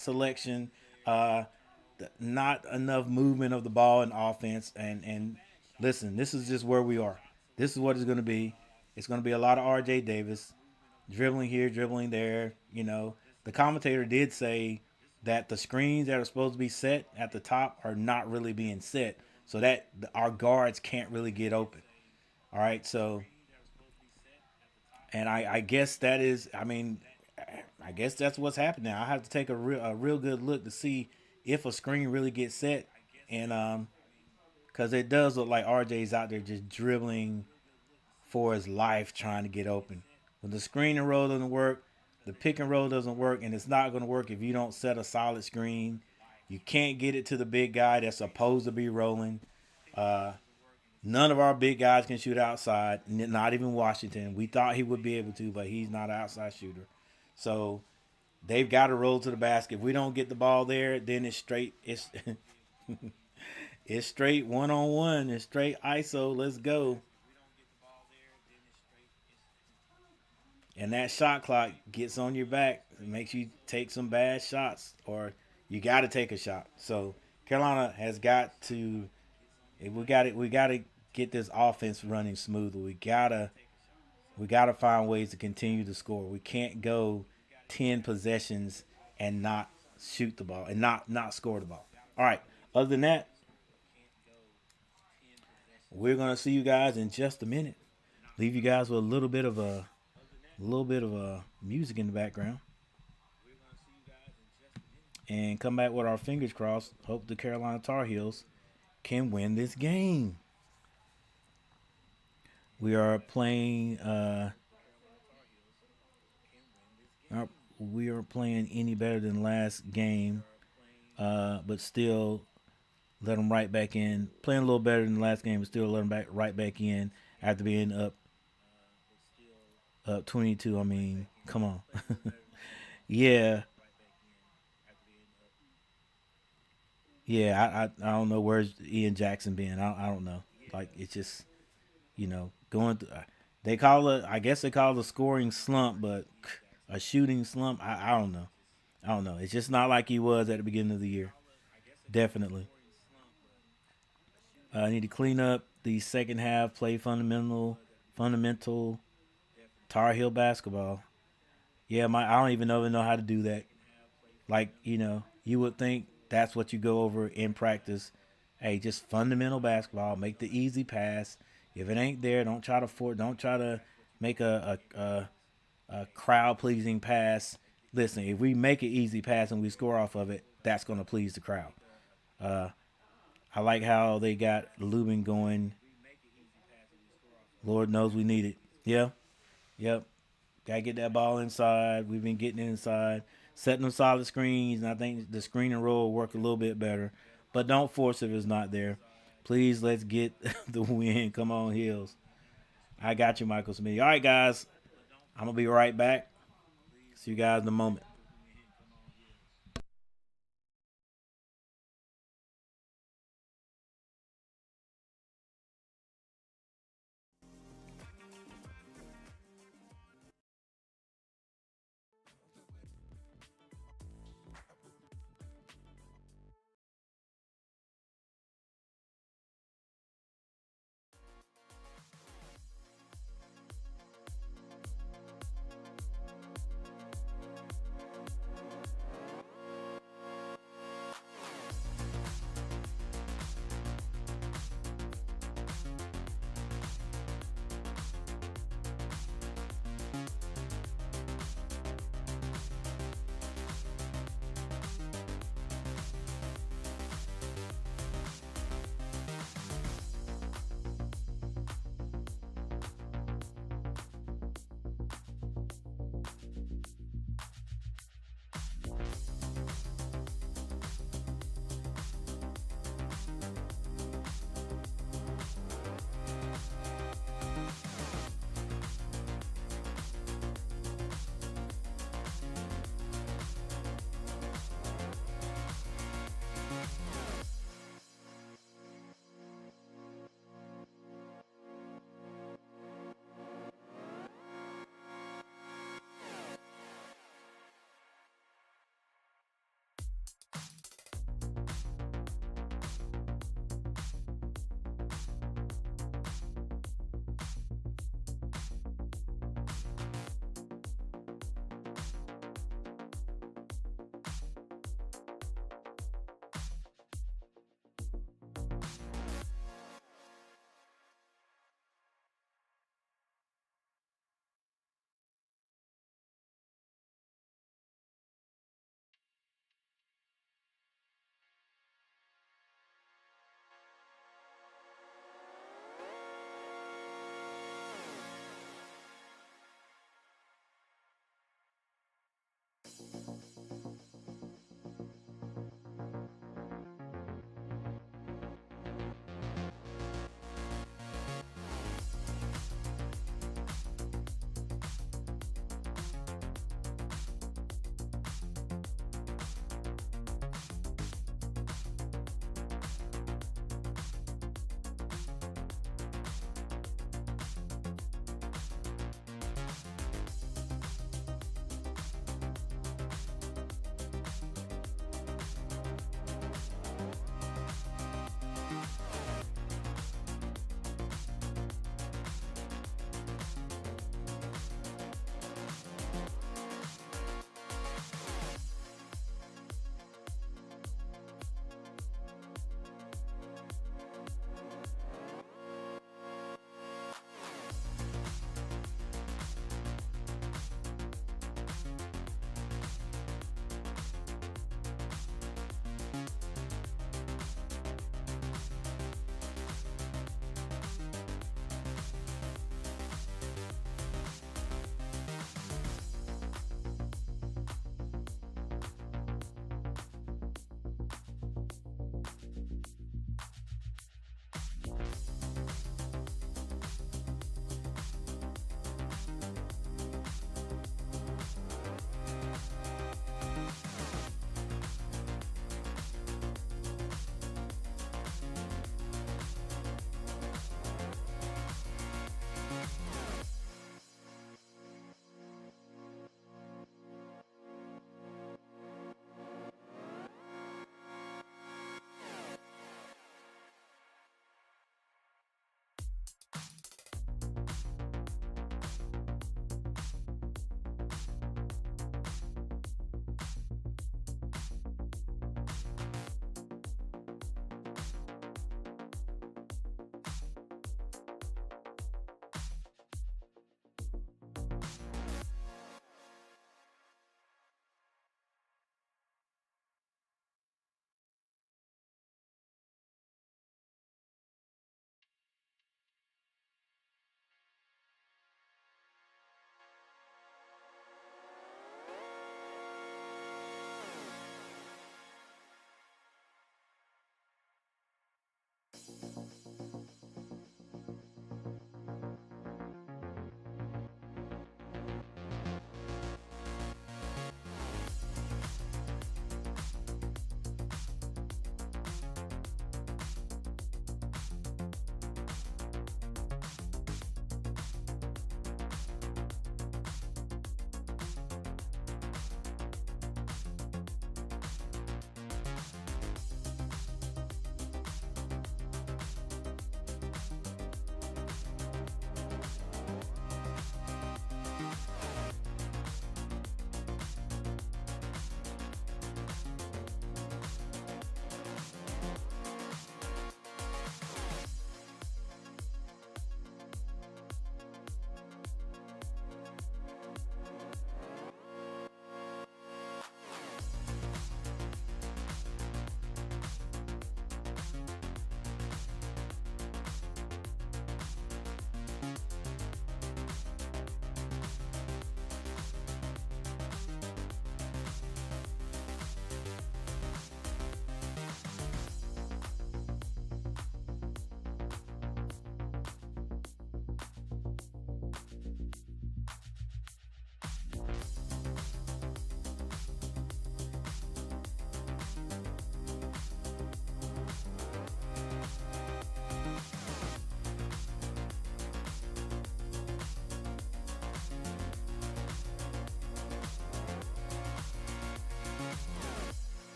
selection, uh, not enough movement of the ball in offense. And listen, this is just where we are. This is what it's going to be. It's going to be a lot of R.J. Davis dribbling here, dribbling there. The commentator did say that the screens that are supposed to be set at the top are not really being set, so that our guards can't really get open. All right, so and I guess that is, I guess that's what's happening. I have to take a real good look to see if a screen really gets set, and because it does look like RJ's out there just dribbling for his life trying to get open. When the screen and roll doesn't work, the pick and roll doesn't work, and it's not going to work if you don't set a solid screen. You can't get it to the big guy that's supposed to be rolling. Uh, None of our big guys can shoot outside, not even Washington. We thought he would be able to, but he's not an outside shooter. So they've got to roll to the basket. If we don't get the ball there, then it's straight. It's straight 1-on-1. It's straight ISO. Let's go. And that shot clock gets on your back. It makes you take some bad shots, or you got to take a shot. So Carolina has got to. We got it. We got to get this offense running smoothly. We gotta find ways to continue to score. We can't go 10 possessions and not shoot the ball and not score the ball. All right. Other than that, we're gonna see you guys in just a minute. Leave you guys with a little bit of music in the background, and come back with our fingers crossed. Hope the Carolina Tar Heels can win this game. We are playing. We are playing any better than last game, but still let them right back in. Playing a little better than the last game, but still let them right back in after being up 22. I mean, come on. Yeah, yeah. I don't know where's Ian Jackson been. I don't know. Like it's just going through. They call it. I guess they call it a scoring slump, but a shooting slump. I don't know. I don't know. It's just not like he was at the beginning of the year. Definitely. I need to clean up the second half, play fundamental Tar Heel basketball. Yeah, I don't even know how to do that. Like you would think that's what you go over in practice. Hey, just fundamental basketball. Make the easy pass. If it ain't there, don't try to Don't try to make a crowd pleasing pass. Listen, if we make an easy pass and we score off of it, that's going to please the crowd. Uh, I like how they got Lubin going. Lord knows we need it. Yeah, yep. Gotta get that ball inside. We've been getting it inside, setting them solid screens, and I think the screen and roll will work a little bit better. But don't force if it's not there. Please, let's get the win. Come on, Hills. I got you, Michael Smith. All right, guys. I'm gonna be right back. See you guys in a moment.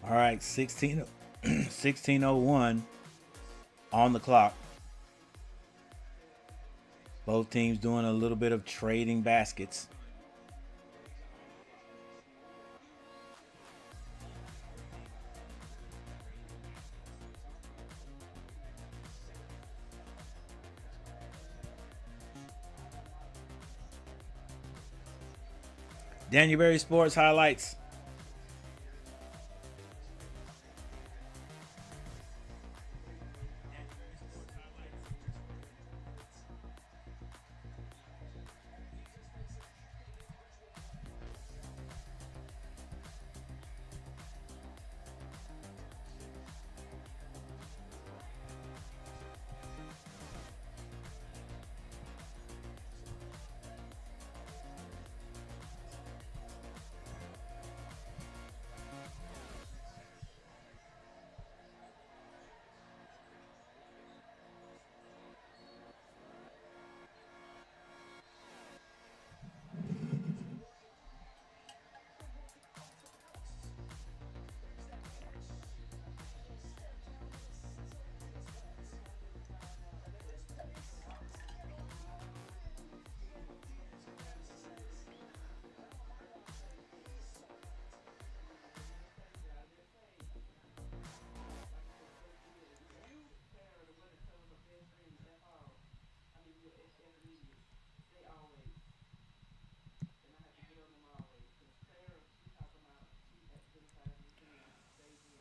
All right, 1601 on the clock. Both teams doing a little bit of trading baskets. Daniel Berry Sports highlights.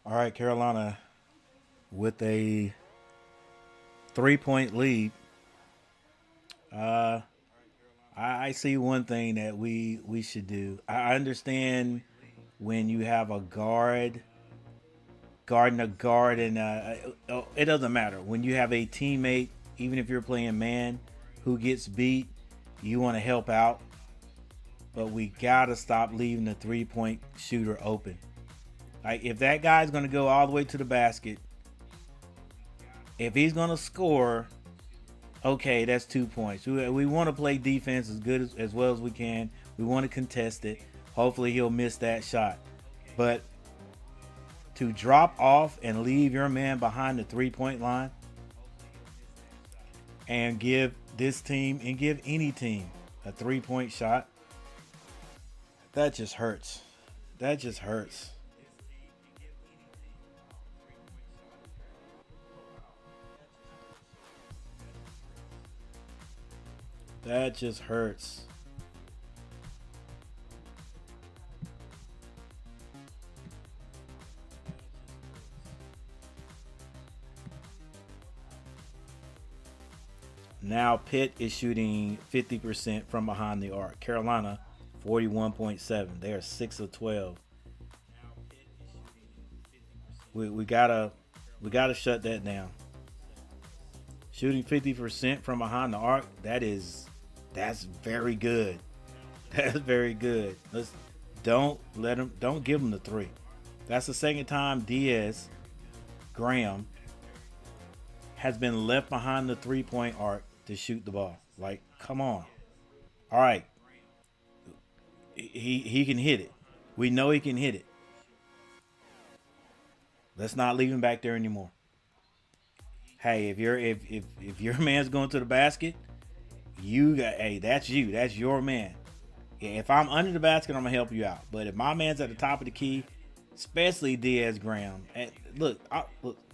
All right, Carolina with a 3-point lead. I see one thing that we should do. I understand when you have a guarding a guard, and it doesn't matter. When you have a teammate, even if you're playing man, who gets beat, you want to help out. But we gotta stop leaving the 3-point shooter open. Like, if that guy's gonna go all the way to the basket, if he's gonna score, okay, that's 2 points. We want to play defense as good as well as we can. We want to contest it. Hopefully he'll miss that shot. But to drop off and leave your man behind the 3-point line and give this team and give any team a 3-point shot, that just hurts. That just hurts. That just hurts. Now Pitt is shooting 50% from behind the arc. Carolina 41.7. They are 6 of 12. We gotta shut that down. Shooting 50% from behind the arc, that's very good. That's very good. Don't give them the 3. That's the second time Diaz Graham has been left behind the 3-point arc to shoot the ball. Like, come on. All right. He can hit it. We know he can hit it. Let's not leave him back there anymore. Hey, if your man's going to the basket, that's you. That's your man. If I'm under the basket, I'm gonna help you out. But if my man's at the top of the key, especially Diaz Graham, look,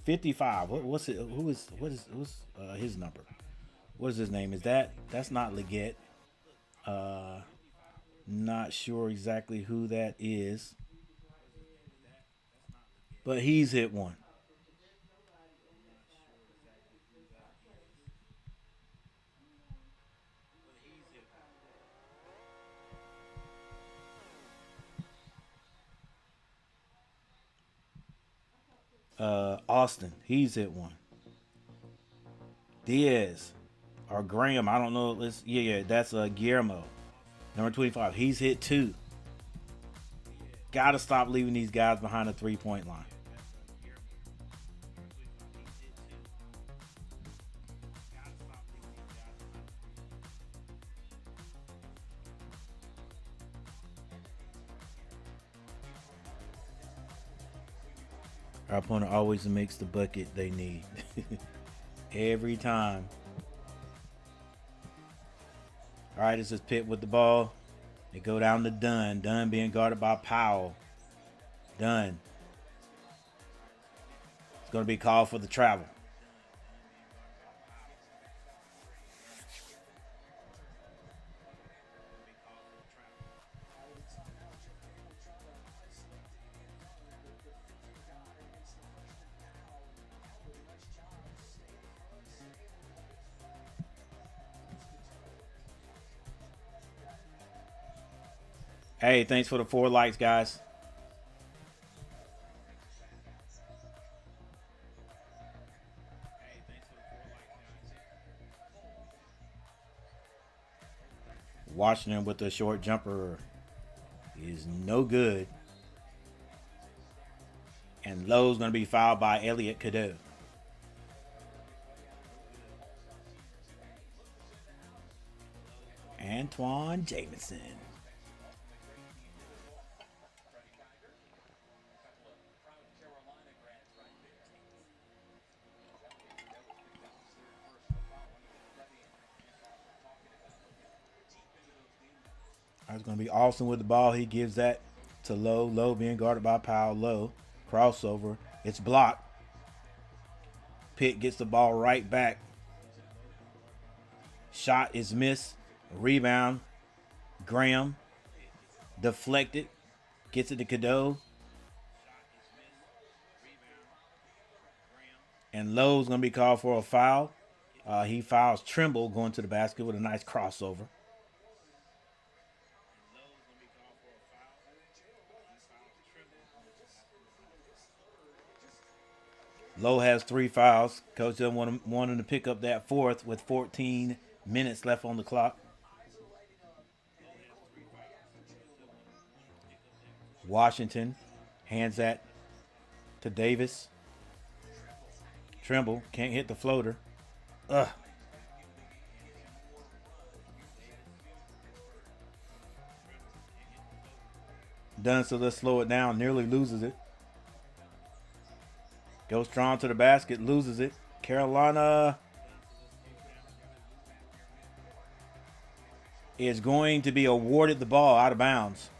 55. What's his number? What is his name? That's not Leggett? Not sure exactly who that is, but he's hit one. Austin, he's hit one. Diaz or Graham, I don't know. That's Guillermo, number 25. He's hit 2. Gotta stop leaving these guys behind the 3-point line. Our opponent always makes the bucket they need. Every time. All right, this is Pitt with the ball. They go down to Dunn. Dunn being guarded by Powell. Dunn. It's going to be called for the travel. Hey, thanks for the 4 likes, guys. Washington with the short jumper is no good. And Lowe's going to be fouled by Elliot Cadeau. Antoine Jamison. It's going to be Austin with the ball. He gives that to Lowe. Lowe being guarded by Powell. Lowe. Crossover. It's blocked. Pitt gets the ball right back. Shot is missed. Rebound. Graham. Deflected. Gets it to Cadeau. And Lowe's going to be called for a foul. He fouls Trimble going to the basket with a nice crossover. Lowe has 3 fouls. Coach doesn't want him to pick up that 4th with 14 minutes left on the clock. Washington hands that to Davis. Trimble can't hit the floater. Ugh. Done, so let's slow it down. Nearly loses it. Goes strong to the basket, loses it. Carolina is going to be awarded the ball out of bounds.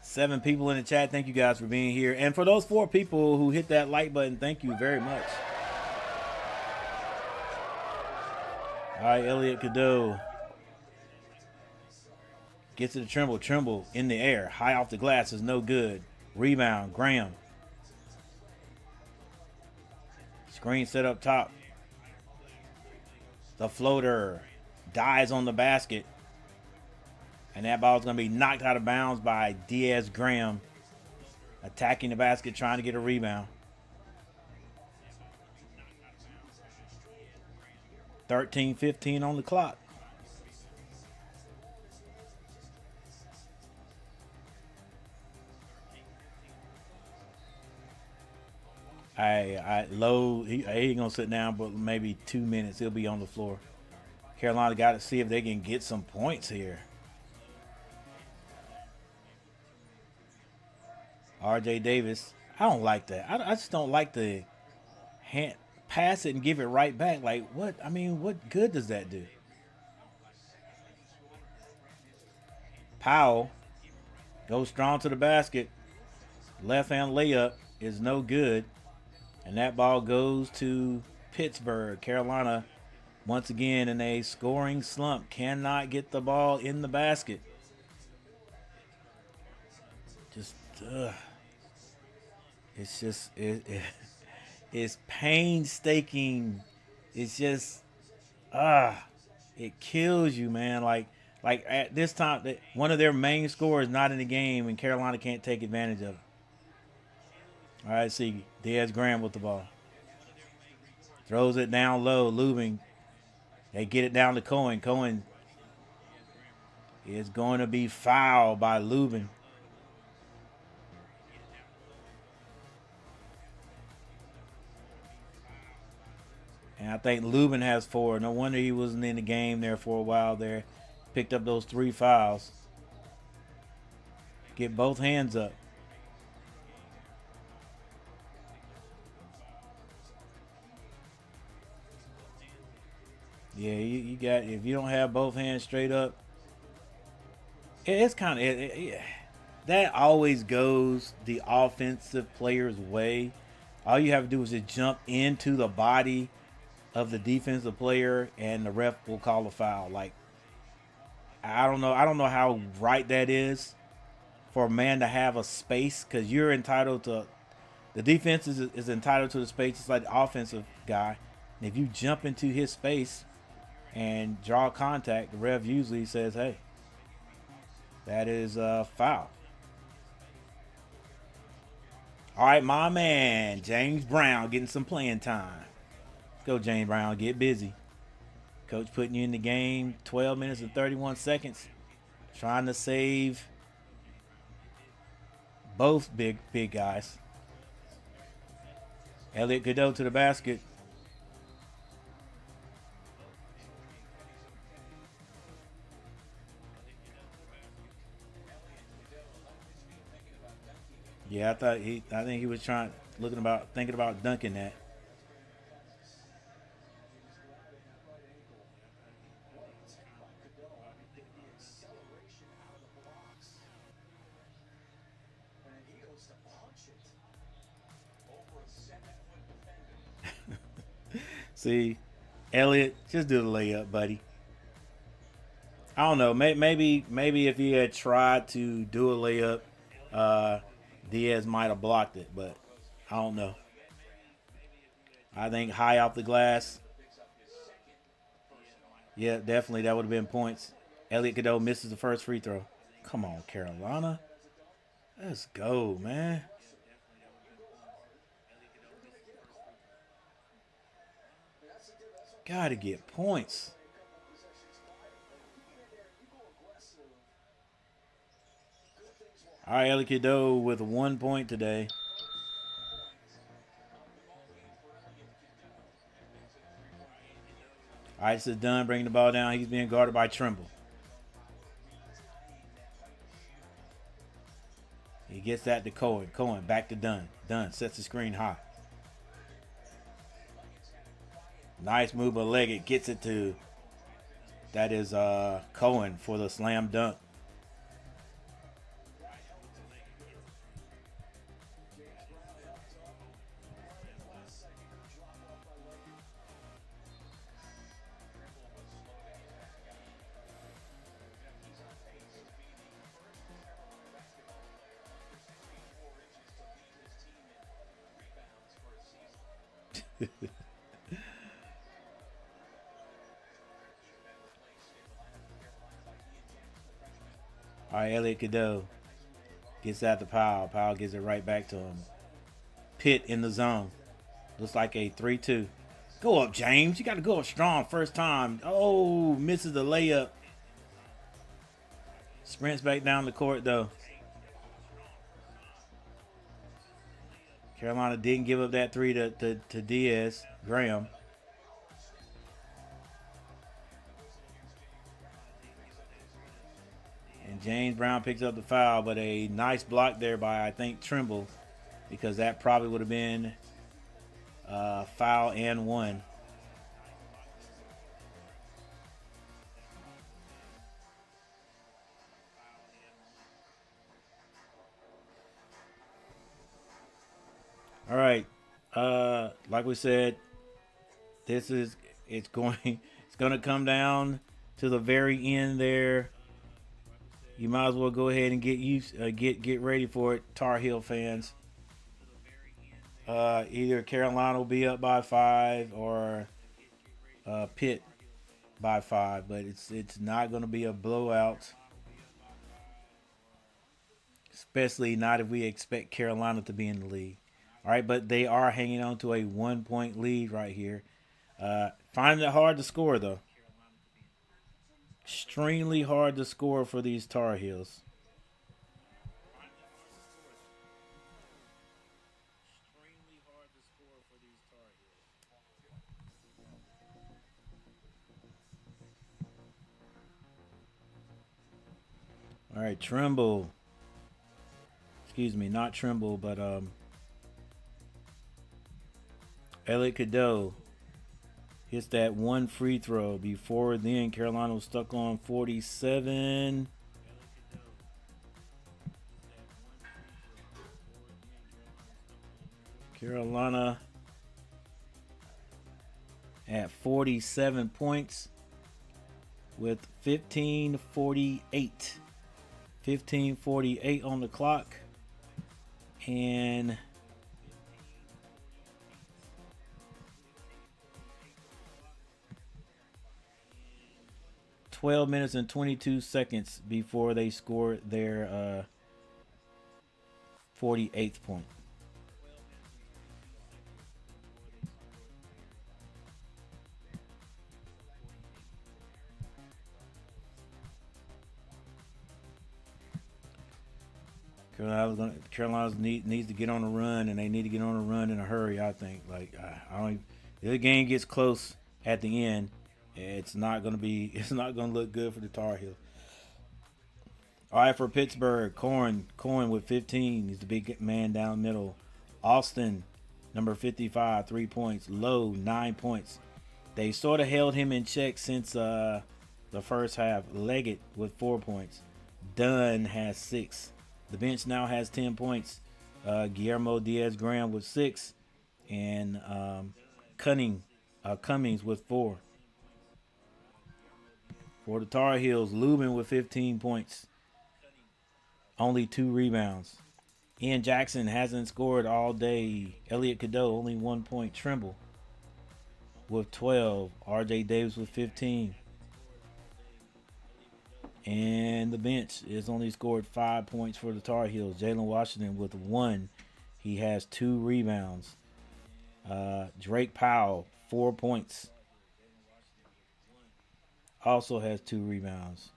Seven people in the chat. Thank you guys for being here. And for those 4 people who hit that like button, thank you very much. All right, Elliot Cadeau. Gets it to Trimble. Trimble in the air. High off the glass is no good. Rebound. Graham. Screen set up top. The floater dies on the basket. And that ball is going to be knocked out of bounds by Diaz Graham. Attacking the basket, trying to get a rebound. 13-15 on the clock. Lowe, he ain't gonna sit down, but maybe 2 minutes he'll be on the floor. Carolina got to see if they can get some points here. R.J. Davis, I don't like that. I just don't like the hand pass it and give it right back. Like what? I mean, what good does that do? Powell goes strong to the basket. Left hand layup is no good. And that ball goes to Pittsburgh. Carolina, once again, in a scoring slump. Cannot get the ball in the basket. Just, it's just, it's painstaking. It's just, it kills you, man. Like at this time, one of their main scorers not in the game, and Carolina can't take advantage of it. All right, see, Diaz Graham with the ball. Throws it down low. Lubin. They get it down to Cohen. Cohen is going to be fouled by Lubin. And I think Lubin has 4. No wonder he wasn't in the game there for a while there. picked up those 3 fouls. Get both hands up. Yeah, you got, if you don't have both hands straight up, it's kind of that always goes the offensive player's way. All you have to do is just jump into the body of the defensive player, and the ref will call a foul. Like, I don't know. I don't know how right that is for a man to have a space, because you're entitled to, the defense is entitled to the space. It's like the offensive guy. And if you jump into his space and draw contact, the ref usually says, "Hey, that is a foul." All right, my man James Brown getting some playing time. Let's go, James Brown. Get busy. Coach putting you in the game. 12 minutes and 31 seconds. Trying to save both big guys. Elliot Cadeau to the basket. Yeah, I think he was thinking about dunking that. See, Elliot, just do the layup, buddy. I don't know. Maybe if he had tried to do a layup, uh, Diaz might have blocked it, but I don't know. I think high off the glass. Yeah, definitely that would have been points. Elliot Cadeau misses the first free throw. Come on, Carolina. Let's go, man. Gotta get points. All right, Elliot Cadeau with 1 point today. Ice is done bringing the ball down. He's being guarded by Trimble. He gets that to Cohen. Cohen back to Dunn. Dunn sets the screen high. Nice move by Leggett. Gets it to, that is Cohen for the slam dunk. All right, Elliot Cadeau gets at the Powell. Powell gives it right back to him. Pitt in the zone. Looks like a 3-2. Go up, James. You got to go up strong first time. Oh, misses the layup. Sprints back down the court, though. Carolina didn't give up that three to Diaz. Graham. And James Brown picks up the foul, but a nice block there by, I think, Trimble, because that probably would have been foul and one. All right. Like we said, this is it's going it's going to come down to the very end there. You might as well go ahead and get ready for it, Tar Heel fans. Either Carolina will be up by 5 or Pitt by 5, but it's not going to be a blowout, especially not if we expect Carolina to be in the league. All right, but they are hanging on to a 1 point lead right here. Finding it hard to score though. Extremely hard to score for these Tar Heels. All right, Trimble. Excuse me, not Trimble, but Elliot Cadeau hits that one free throw. Before then, Carolina was stuck on 47. Carolina at 47 points with 15:48. 15:48 on the clock. And 12 minutes and 22 seconds before they scored their 48th point. Carolina's needs to get on a run, and they need to get on a run in a hurry. I think. I don't. If the game gets close at the end, it's not going to look good for the Tar Heels. All right, for Pittsburgh, Corin with 15. He's the big man down middle. Austin, number 55, 3 points. Lowe, 9 points. They sort of held him in check since the first half. Leggett with 4 points. Dunn has 6. The bench now has 10 points. Guillermo Diaz-Graham with 6. And Cummings with 4. For the Tar Heels, Lubin with 15 points. Only 2 rebounds. Ian Jackson hasn't scored all day. Elliot Cadeau, only 1 point. Trimble with 12. RJ Davis with 15. And the bench has only scored 5 points for the Tar Heels. Jalen Washington with 1. He has 2 rebounds. Drake Powell, 4 points. Also has 2 rebounds.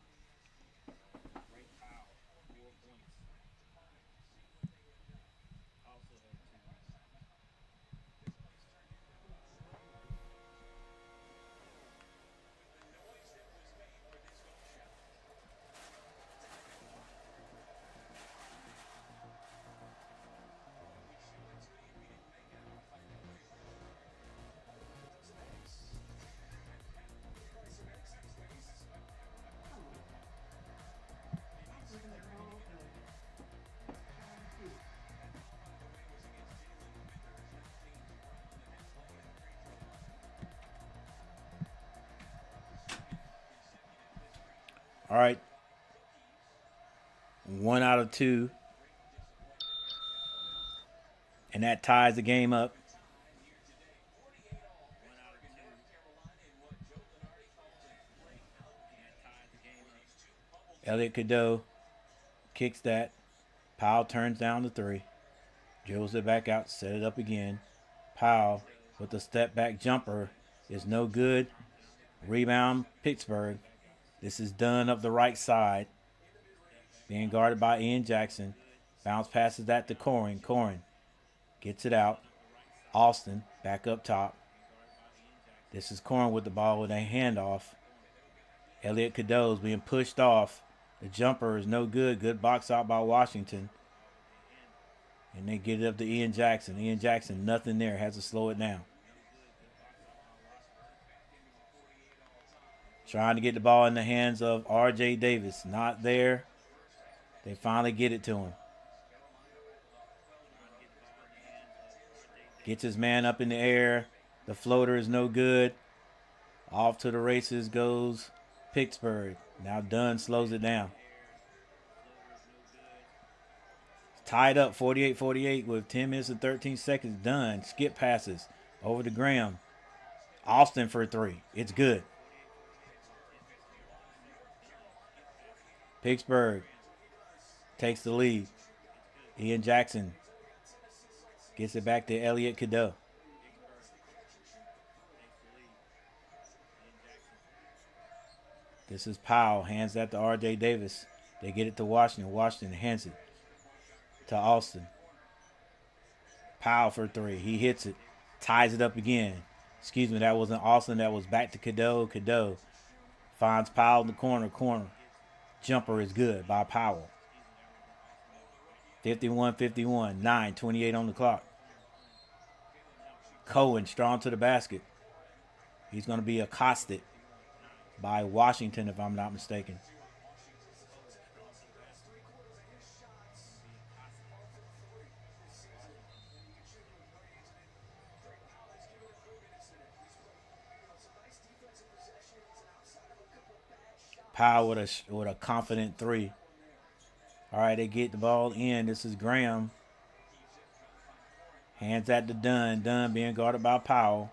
All right. 1 out of 2. And that ties the game up. Elliot Cadeau kicks that. Powell turns down the 3. Drills it back out, set it up again. Powell with the step back jumper is no good. Rebound, Pittsburgh. This is done up the right side. Being guarded by Ian Jackson. Bounce passes that to Corin. Corin gets it out. Austin back up top. This is Corin with the ball with a handoff. Elliot Cadeau is being pushed off. The jumper is no good. Good box out by Washington. And they get it up to Ian Jackson. Ian Jackson, nothing there. Has to slow it down. Trying to get the ball in the hands of RJ Davis. Not there. They finally get it to him. Gets his man up in the air. The floater is no good. Off to the races goes Pittsburgh. Now Dunn slows it down. Tied up 48-48 with 10 minutes and 13 seconds. Dunn skip passes over to Graham. Austin for 3. It's good. Pittsburgh takes the lead. Ian Jackson gets it back to Elliot Cadeau. This is Powell. Hands that to RJ Davis. They get it to Washington. Washington hands it to Austin. Powell for 3. He hits it. Ties it up again. Excuse me, that wasn't Austin. That was back to Cadeau. Cadeau finds Powell in the corner. Jumper is good by Powell. 51-51, 9:28 on the clock. Cohen strong to the basket. He's going to be accosted by Washington, if I'm not mistaken. Powell with a confident three. All right, they get the ball in. This is Graham. Hands at the Dunn. Dunn being guarded by Powell.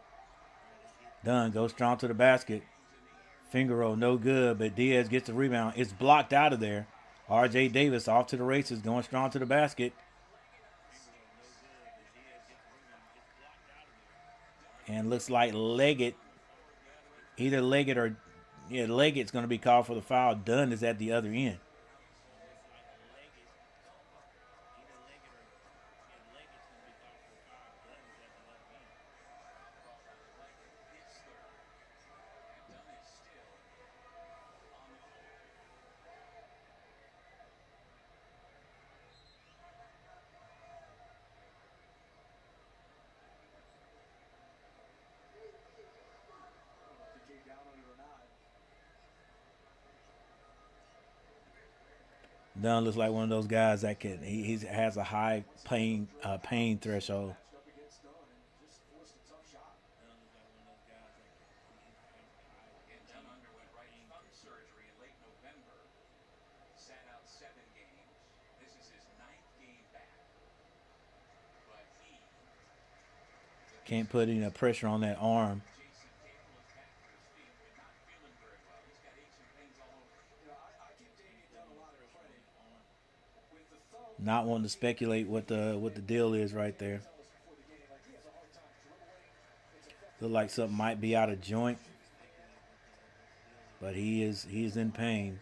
Dunn goes strong to the basket. Finger roll, no good, but Diaz gets the rebound. It's blocked out of there. R.J. Davis off to the races, going strong to the basket. And looks like Leggett, either Leggett or, Leggett's going to be called for the foul. Dunn is at the other end. Dunn looks like one of those guys that he has a high pain threshold. Can't put any pressure on that arm. Not wanting to speculate what the deal is right there. Look like something might be out of joint, but he's in pain.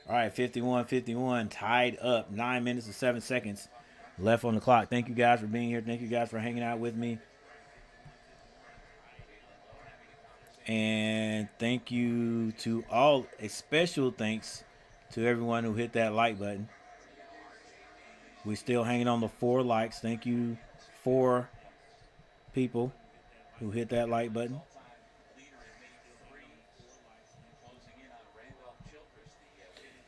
All right, 51-51, tied up. 9 minutes and 7 seconds left on the clock. Thank you guys for being here. Thank you guys for hanging out with me. And thank you to all, a special thanks to everyone who hit that like button. We're still hanging on the 4 likes. Thank you, 4 people who hit that like button.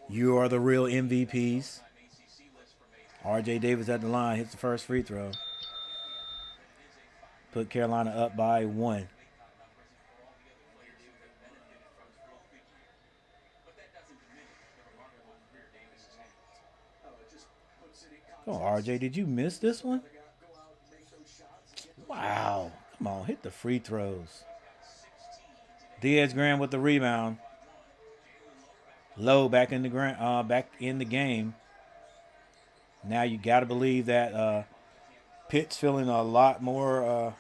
You are the real MVPs. R.J. Davis at the line, hits the first free throw. Put Carolina up by 1. Come on, RJ, did you miss this one? Wow. Come on, hit the free throws. Diaz Graham with the rebound. Low back in the game. Now you got to believe that Pitt's feeling a lot more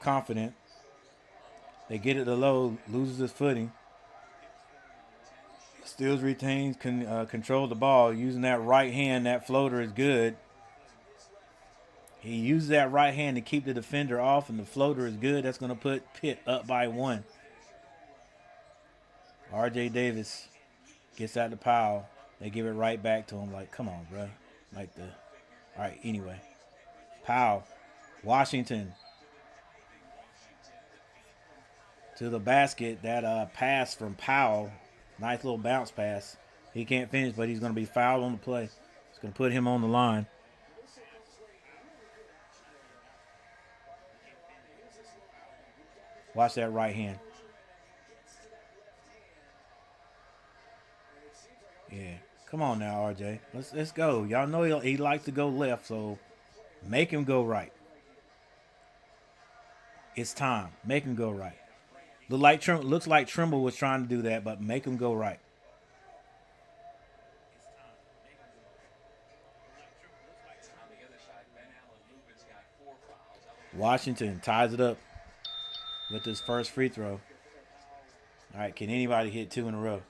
confident. They get it to Low, loses his footing. Still retains control of the ball. Using that right hand, that floater is good. He uses that right hand to keep the defender off, and the floater is good. That's going to put Pitt up by 1. R.J. Davis gets out the Powell. They give it right back to him. Like, come on, bro. All right, anyway. Powell. Washington. To the basket. That pass from Powell. Nice little bounce pass. He can't finish, but he's going to be fouled on the play. It's going to put him on the line. Watch that right hand. Yeah. Come on now, RJ. Let's go. Y'all know he likes to go left, so make him go right. It's time. Make him go right. Looks like Trimble was trying to do that, but make him go right. Washington ties it up with his first free throw. All right, can anybody hit 2 in a row?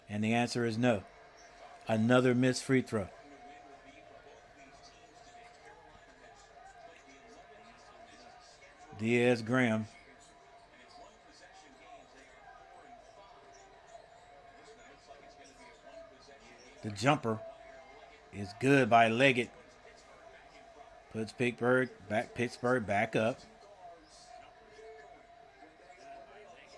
And the answer is no. Another missed free throw. Diaz Graham. The jumper is good by Leggett. Puts Pittsburgh back up.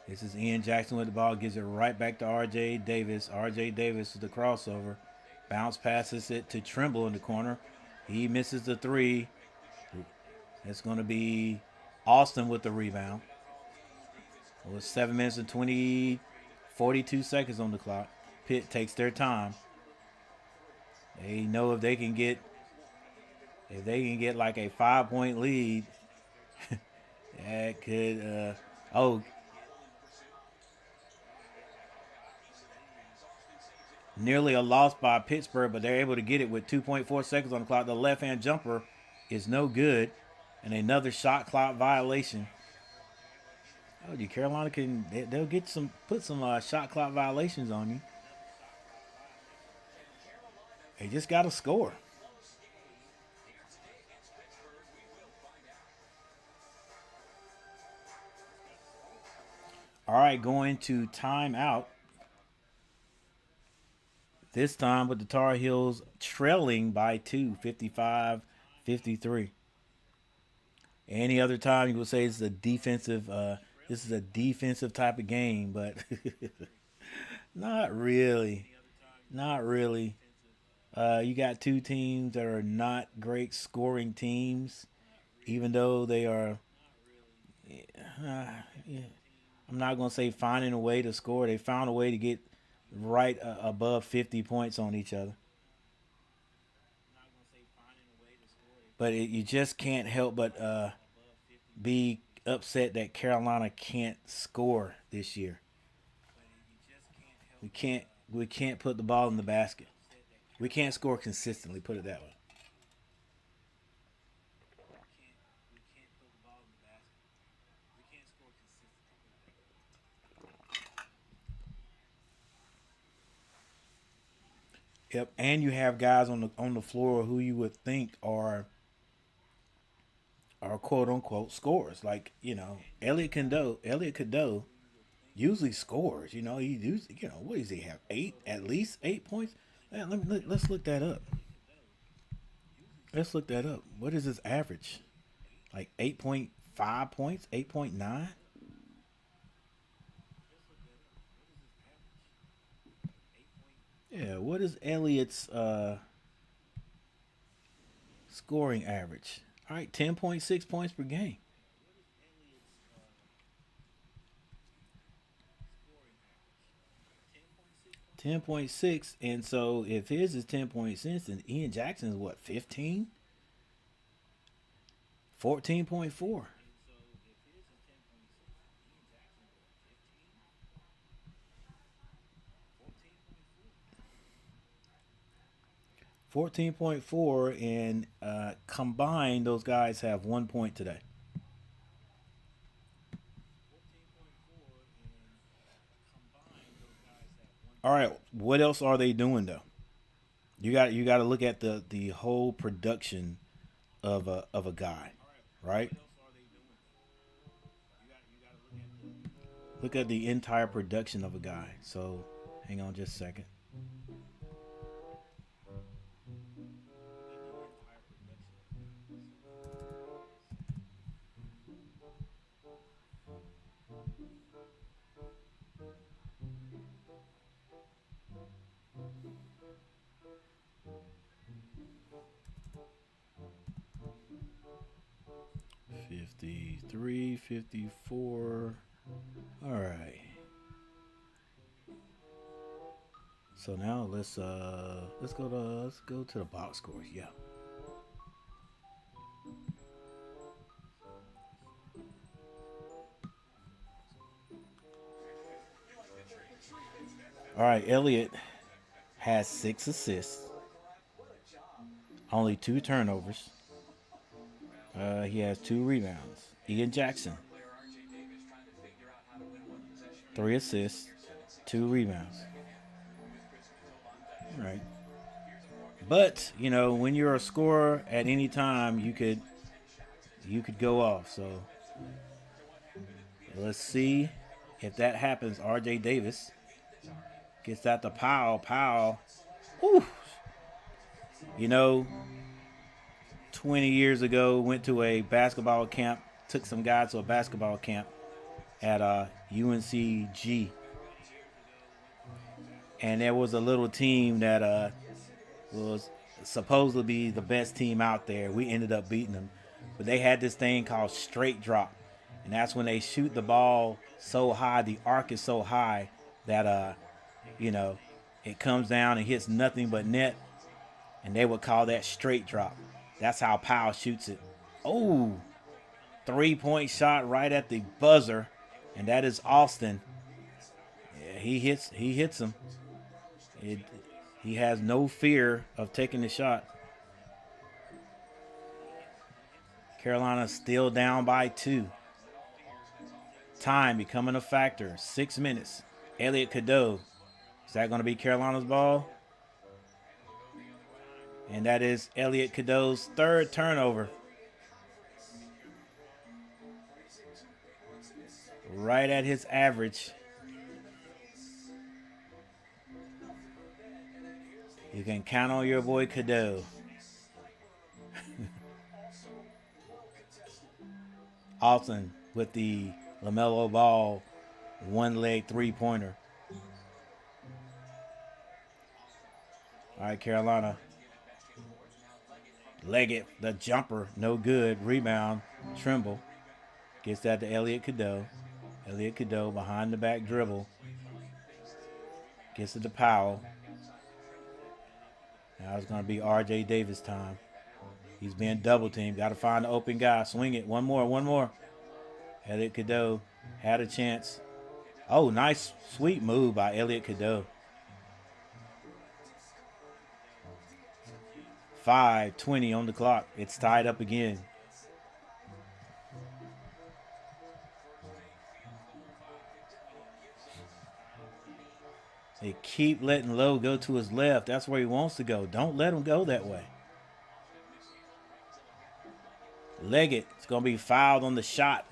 This is Ian Jackson with the ball. Gives it right back to R.J. Davis. R.J. Davis with the crossover. Bounce passes it to Trimble in the corner. He misses the three. It's going to be Austin with the rebound. It was 7 minutes and 42 seconds on the clock. Pitt takes their time. They know if they can get like a 5-point lead, that could nearly a loss by Pittsburgh, but they're able to get it with 2.4 seconds on the clock. The left-hand jumper is no good, and another shot clock violation. Oh, Carolina they'll put some shot clock violations on you. They just got to score. All right, going to timeout. This time with the Tar Heels trailing by 2, 55-53. Any other time you would say this is a defensive type of game, but not really. Not really. You got two teams that are not great scoring teams, even though they are. I'm not going to say finding a way to score. They found a way to get right above 50 points on each other. But you just can't help but be upset that Carolina can't score this year. We can't put the ball in the basket. We can't score consistently, put it that way. Yep, and you have guys on the floor who you would think are quote unquote scorers. Like, Elliot Cadeau usually scores. He usually, what does he have? At least 8 points. Let's look that up. Let's look that up. What is his average? Like 8.5 points, 8.9. Yeah, what is Elliott's scoring average? All right, 10.6 points per game. 10.6, and so if his is 10.6, then Ian Jackson is what, 15? 14.4. 14.4, and combined, those guys have 1 point today. All right, what else are they doing though? You got to look at the whole production of a guy, right? Look at the entire production of a guy. So, hang on just a second. 53, 54. All right. So now let's go to the box scores. Yeah. All right, Elliott has 6 assists, only 2 turnovers. He has 2 rebounds. Ian Jackson, 3 assists, 2 rebounds. All right. But when you're a scorer, at any time you could go off. So let's see if that happens. R.J. Davis gets that to Powell. Powell, whew, you know, 20 years ago, went to a basketball camp, took some guys to a basketball camp at UNCG. And there was a little team that was supposed to be the best team out there. We ended up beating them. But they had this thing called straight drop. And that's when they shoot the ball so high, the arc is so high that you know, it comes down and hits nothing but net. And they would call that straight drop. That's how Powell shoots it. Oh, 3-point shot right at the buzzer. And that is Austin. Yeah, he hits him. He has no fear of taking the shot. Carolina still down by 2. Time becoming a factor. 6 minutes. Elliott Cadeau. Is that going to be Carolina's ball? And that is Elliott Cadeau's 3rd turnover. Right at his average. You can count on your boy Cadeau. Austin with the LaMelo Ball one-leg 3-pointer. All right, Carolina. Leggett, the jumper, no good. Rebound, Trimble. Gets that to Elliott Cadeau. Elliott Cadeau behind the back dribble. Gets it to Powell. Now it's going to be R.J. Davis time. He's being double teamed. Got to find the open guy. Swing it. One more. Elliott Cadeau had a chance. Oh, nice, sweet move by Elliott Cadeau. 5:20 on the clock. It's tied up again. They keep letting Lowe go to his left. That's where he wants to go. Don't let him go that way. Leggett is going to be fouled on the shot.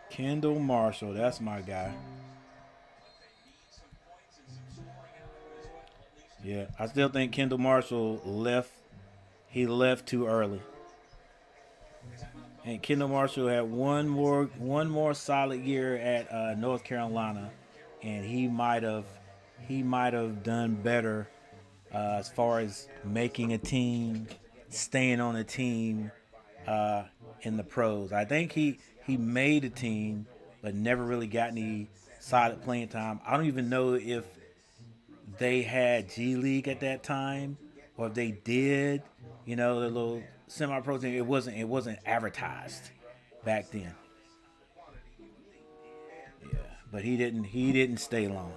Kendall Marshall, that's my guy. Yeah, I still think Kendall Marshall left. He left too early. And Kendall Marshall had one more solid year at North Carolina, and he might have done better as far as making a team, staying on a team in the pros. I think he made a team, but never really got any solid playing time. I don't even know if they had G League at that time, or if they did. The little semi-pro team. It wasn't advertised back then. Yeah, but he didn't stay long.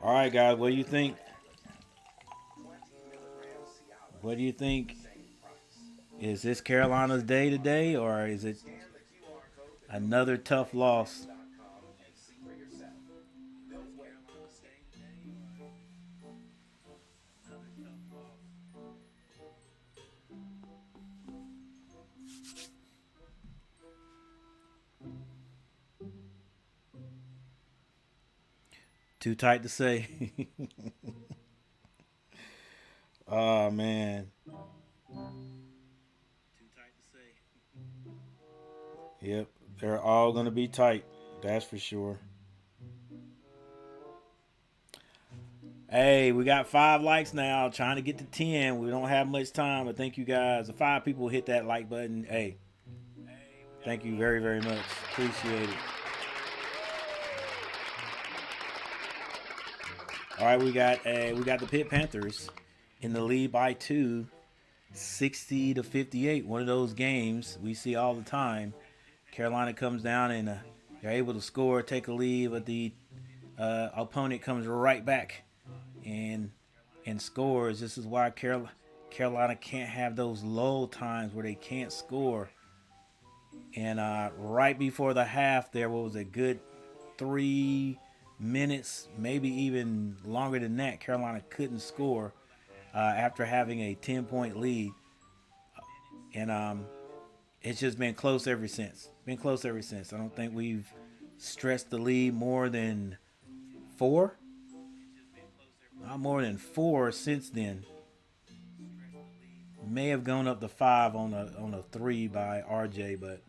All right, guys, what do you think? What do you think? Is this Carolina's day today, or is it another tough loss? Too tight to say. Oh man. Yep. They're all gonna be tight. That's for sure. Hey, we got 5 likes now. Trying to get to 10. We don't have much time, but thank you guys. The 5 people hit that like button. Hey, thank you very, very much. Appreciate it. All right, we got the Pitt Panthers in the lead by 2, 60-58. One of those games we see all the time. Carolina comes down and they're able to score, take a lead, but the opponent comes right back and scores. This is why Carolina can't have those low times where they can't score. And right before the half, there was a good 3 minutes, maybe even longer than that. Carolina couldn't score after having a 10-point lead, and it's just been close ever since. Been close ever since. I don't think we've stressed the lead more than 4. Not more than 4 since then. May have gone up to 5 on a 3 by RJ, but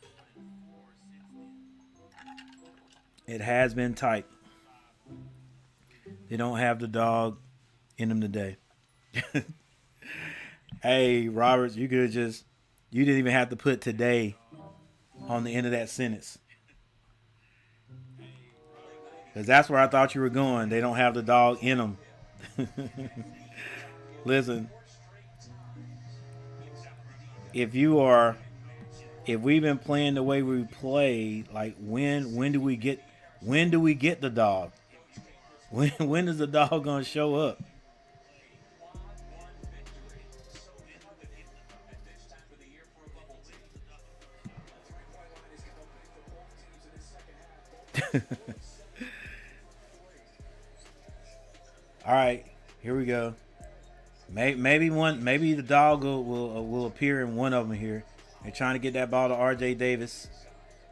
it has been tight. They don't have the dog in them today. Hey, Roberts, you could have you didn't even have to put today on the end of that sentence. Because that's where I thought you were going. They don't have the dog in them. Listen, if you are, if we've been playing the way we play, like when do we get the dog? When is the dog gonna show up? All right, here we go. Maybe the dog will appear in one of them here. They're trying to get that ball to R.J. Davis,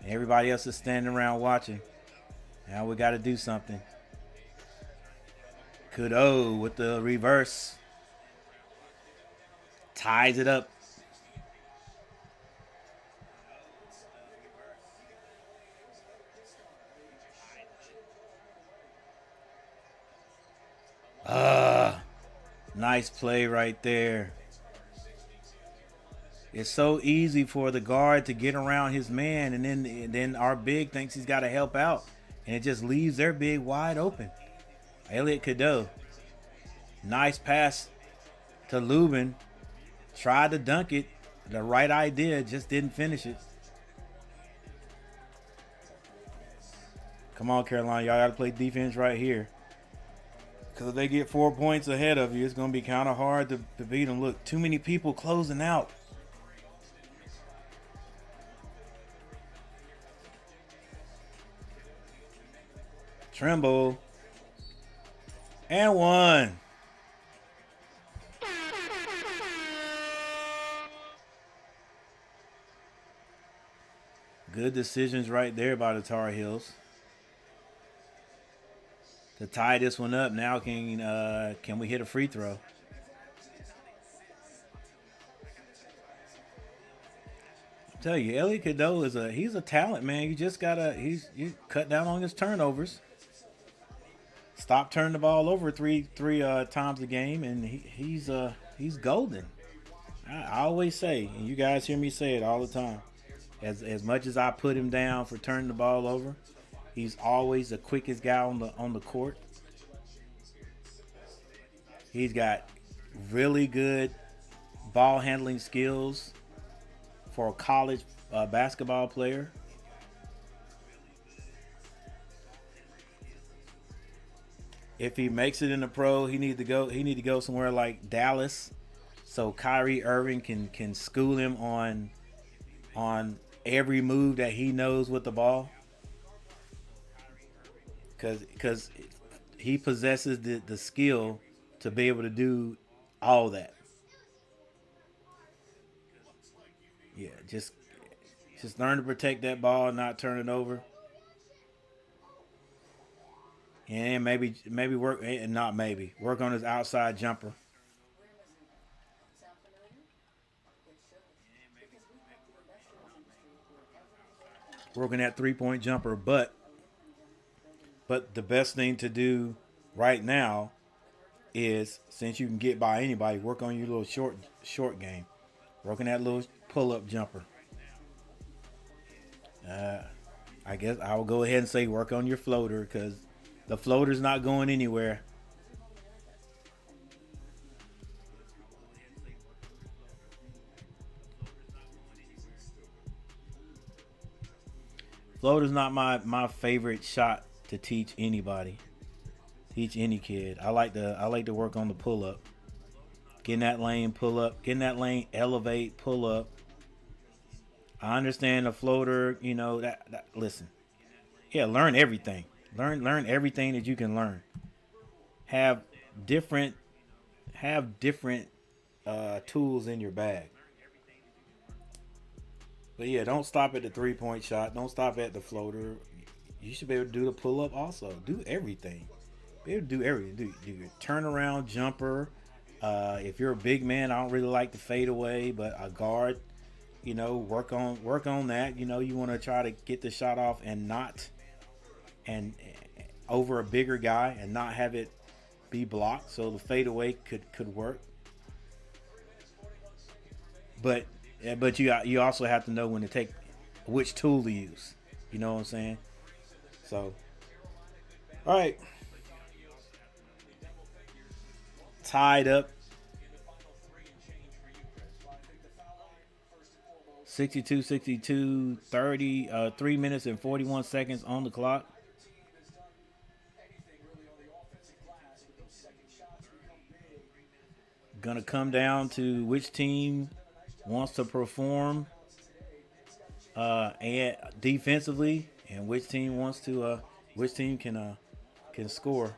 and everybody else is standing around watching. Now we got to do something. Kudo with the reverse, ties it up. Nice play right there. It's so easy for the guard to get around his man, and then our big thinks he's got to help out, and it just leaves their big wide open. Elliot Cadeau, nice pass to Lubin, tried to dunk it, the right idea, just didn't finish it. Come on, Carolina, y'all got to play defense right here. Because if they get 4 points ahead of you, it's going to be kind of hard to beat them. Look, too many people closing out. Trimble. And 1. Good decisions right there by the Tar Heels. To tie this one up, now can we hit a free throw? I tell you, Elliot Cadeau he's a talent, man. You just gotta you cut down on his turnovers. Stop turning the ball over three times a game, and he's golden. I always say, and you guys hear me say it all the time. As much as I put him down for turning the ball over, he's always the quickest guy on the court. He's got really good ball handling skills for a college basketball player. If he makes it in the pro, he need to go somewhere like Dallas, so Kyrie Irving can school him on every move that he knows with the ball. Because he possesses the skill to be able to do all that. Yeah, just learn to protect that ball, not turn it over. And maybe work, and not maybe work on his outside jumper. Working that 3-point jumper, but the best thing to do right now is, since you can get by anybody, work on your little short game. Working that little pull up jumper. Uh, I guess I will go ahead and say work on your floater, because the floater's not going anywhere. Floater's not my favorite shot to teach anybody. Teach any kid. I like to work on the pull up. Get in that lane, pull up. Get in that lane, elevate, pull up. I understand the floater. That listen. Yeah, learn everything. Learn everything that you can learn. Have different have different tools in your bag. But yeah, don't stop at the 3-point shot. Don't stop at the floater. You should be able to do the pull up also. Do everything. Be able to do everything. Do your turnaround jumper. If you're a big man, I don't really like the fade away, but a guard, work on that. You want to try to get the shot off and not and over a bigger guy and not have it be blocked. So the fade away could work. But you also have to know when to take which tool to use. You know what I'm saying? So, all right, tied up 62-62, 3 minutes and 41 seconds on the clock. Gonna come down to which team wants to perform and defensively, and which team can score.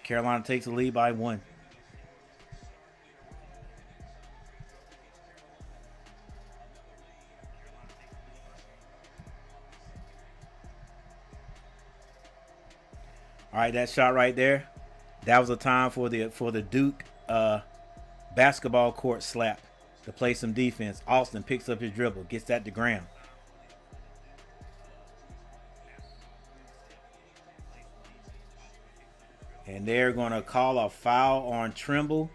Carolina takes the lead by 1. All right, that shot right there. That was a time for the Duke basketball court slap to play some defense. Austin picks up his dribble, gets that to Graham. And they're gonna call a foul on Trimble.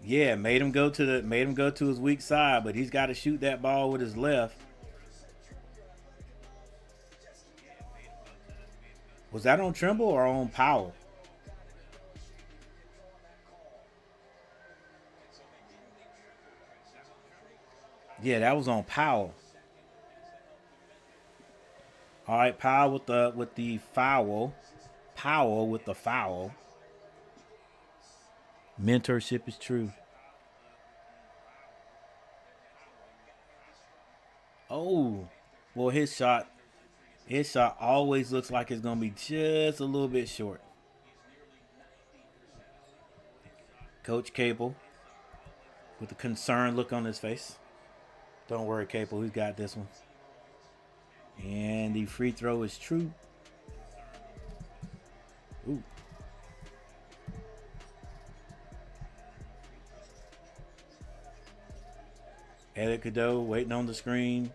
Yeah, made him go to his weak side, but he's got to shoot that ball with his left. Was that on Trimble or on Powell? Yeah, that was on Powell. All right, Powell with the foul. Powell with the foul. Mentorship is true. Oh, well, his shot always looks like it's gonna be just a little bit short. Coach Cable with a concerned look on his face. Don't worry, Cable, he's got this one. And the free throw is true. Ooh. Elliot Cadeau waiting on the screen.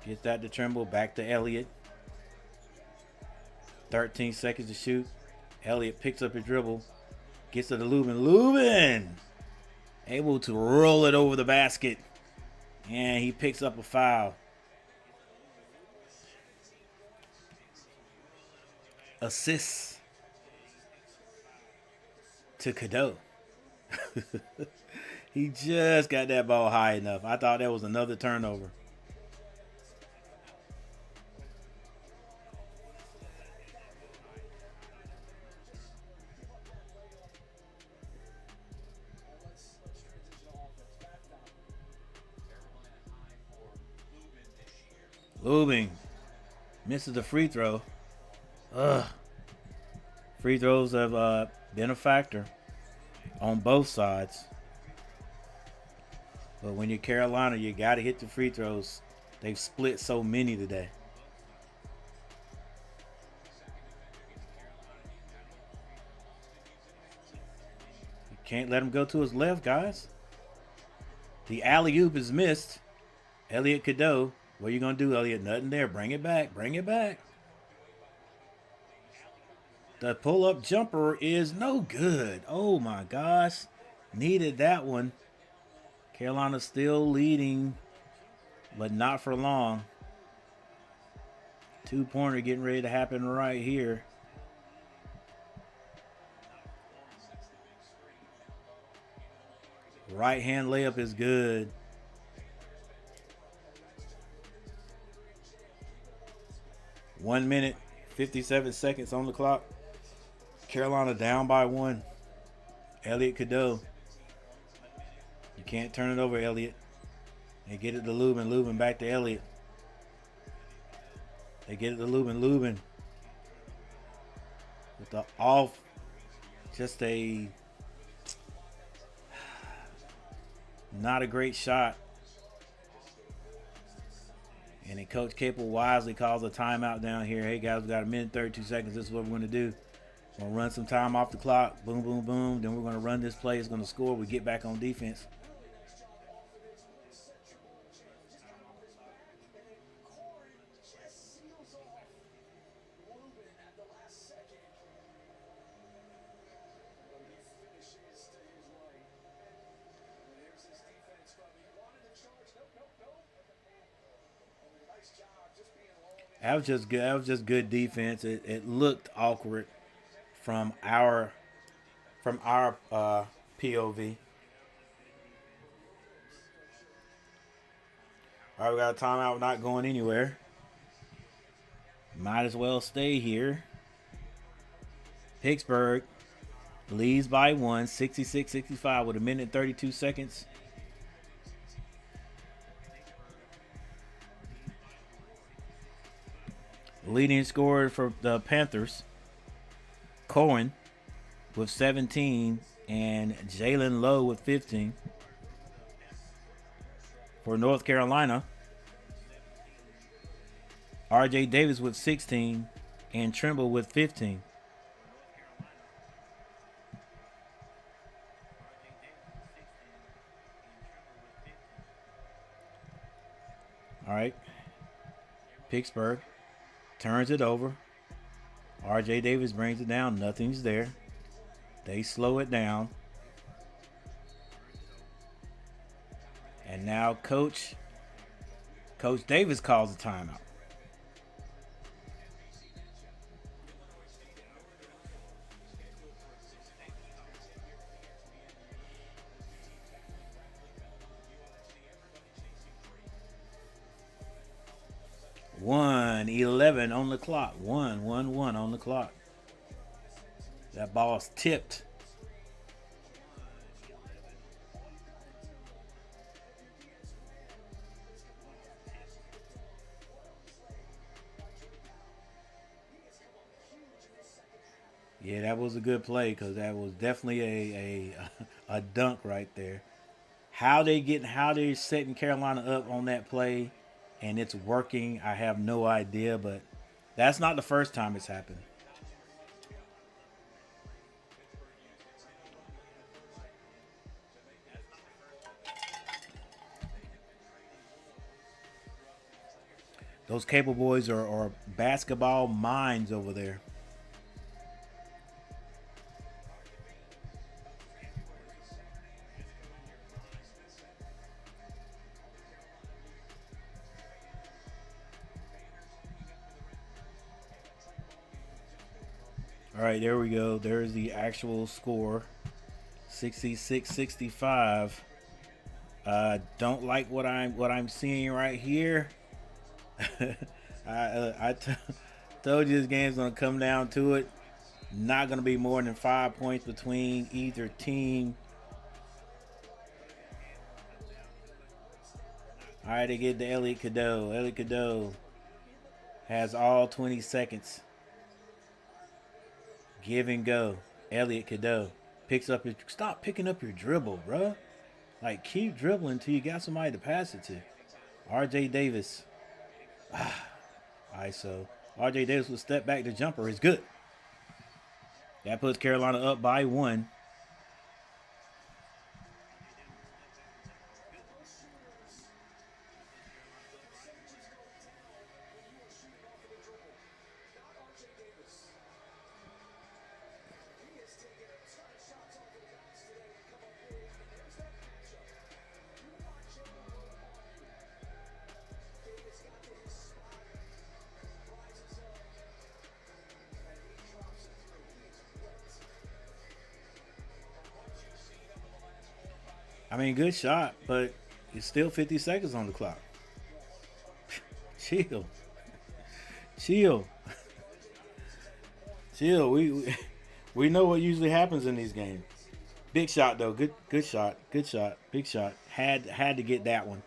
Gets that to Trimble. Back to Elliott. 13 seconds to shoot. Elliott picks up his dribble. Gets to the Lubin. Lubin! Able to roll it over the basket. And he picks up a foul. Assists to Cadeau. He just got that ball high enough. I thought that was another turnover. Lubin misses the free throw. Ugh. Free throws have been a factor on both sides. But when you're Carolina, you got to hit the free throws. They've split so many today. You can't let him go to his left, guys. The alley-oop is missed. Elliot Cadeau. What are you going to do, Elliot? Nothing there. Bring it back. Bring it back. The pull-up jumper is no good. Oh, my gosh. Needed that one. Carolina still leading, but not for long. Two-pointer getting ready to happen right here. Right-hand layup is good. One minute, 57 seconds on the clock. Carolina down by one. Elliot Cadeau. You can't turn it over, Elliot. They get it to Lubin. Lubin back to Elliot. They get it to Lubin. Lubin. With the off. Just a... not a great shot. And then Coach Capel wisely calls a timeout down here. Hey, guys, we got a minute, 32 seconds. This is what we're going to do. We're going to run some time off the clock. Boom, boom, boom. Then we're going to run this play. It's going to score. We get back on defense. That was just good. That was just good defense. It looked awkward from our POV. All right, we got a timeout. We're not going anywhere. Might as well stay here. Pittsburgh leads by one, 66-65 with a minute and 32 seconds. Leading scorer for the Panthers, Cohen with 17 and Jalen Lowe with 15. For North Carolina, R.J. Davis with 16 and Trimble with 15. All right, Pittsburgh turns it over. R.J. Davis brings it down. Nothing's there. They slow it down. And now Coach Davis calls a timeout. One 11 on the clock. 1-1-1 on the clock. That ball's tipped. Yeah, that was a good play because that was definitely a dunk right there. How they're setting Carolina up on that play and it's working, I have no idea, but that's not the first time it's happened. Those Cable boys are basketball minds over there. All right, there we go. There's the actual score. 66-65. Don't like what I'm seeing right here. I told you this game's gonna come down to it. Not gonna be more than 5 points between either team. All right, they get to Elliot Cadeau. Elliot Cadeau has all 20 seconds. Give and go. Elliot Cadeau picks up his. Stop picking up your dribble, bro. Like, keep dribbling until you got somebody to pass it to. R.J. Davis. All right, so RJ Davis will step back. The jumper is good. That puts Carolina up by 1. I mean, good shot, but it's still 50 seconds on the clock. Chill. Chill. Chill. We know what usually happens in these games. Big shot though. Good shot. Good shot. Big shot. Had to get that one.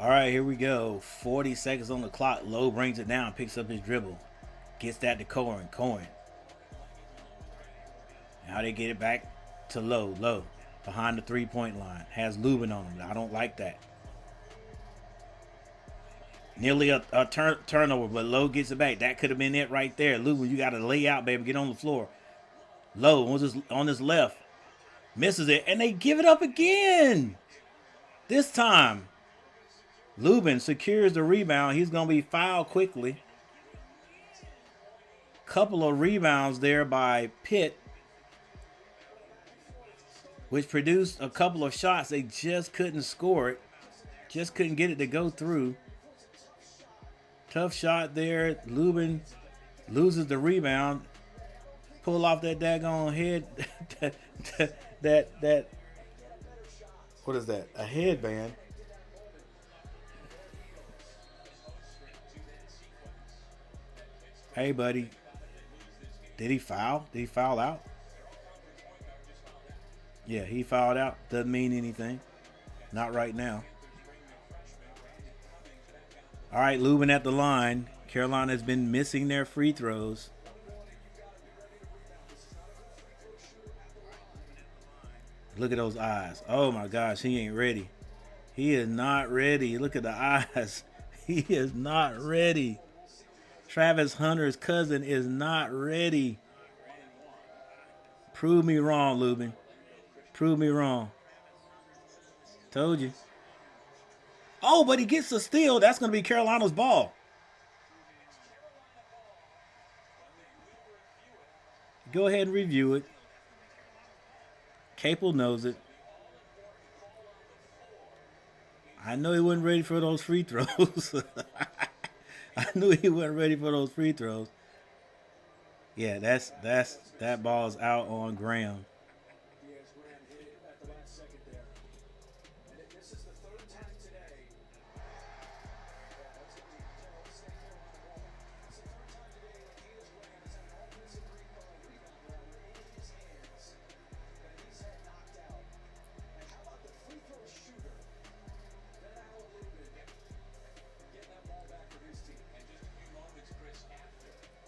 All right, here we go. 40 seconds on the clock. Lowe brings it down, picks up his dribble, gets that to Cohen. Now they get it back to Lowe. Lowe behind the 3-point line. Has Lubin on him. I don't like that. Nearly a turnover, but Lowe gets it back. That could have been it right there. Lubin, you got to lay out, baby. Get on the floor. Lowe on his left. Misses it, and they give it up again. This time, Lubin secures the rebound. He's going to be fouled quickly. Couple of rebounds there by Pitt, which produced a couple of shots. They just couldn't score it. Just couldn't get it to go through. Tough shot there. Lubin loses the rebound. Pull off that daggone head. that what is that? A headband. Hey, buddy. Did he foul? Did he foul out? Yeah, he fouled out. Doesn't mean anything. Not right now. All right, Lubin at the line. Carolina has been missing their free throws. Look at those eyes. Oh, my gosh, he ain't ready. He is not ready. Look at the eyes. He is not ready. Travis Hunter's cousin is not ready. Prove me wrong, Lubin. Prove me wrong. Told you. Oh, but he gets a steal. That's going to be Carolina's ball. Go ahead and review it. Capel knows it. I know he wasn't ready for those free throws. I knew he wasn't ready for those free throws. Yeah, that ball's out on Graham.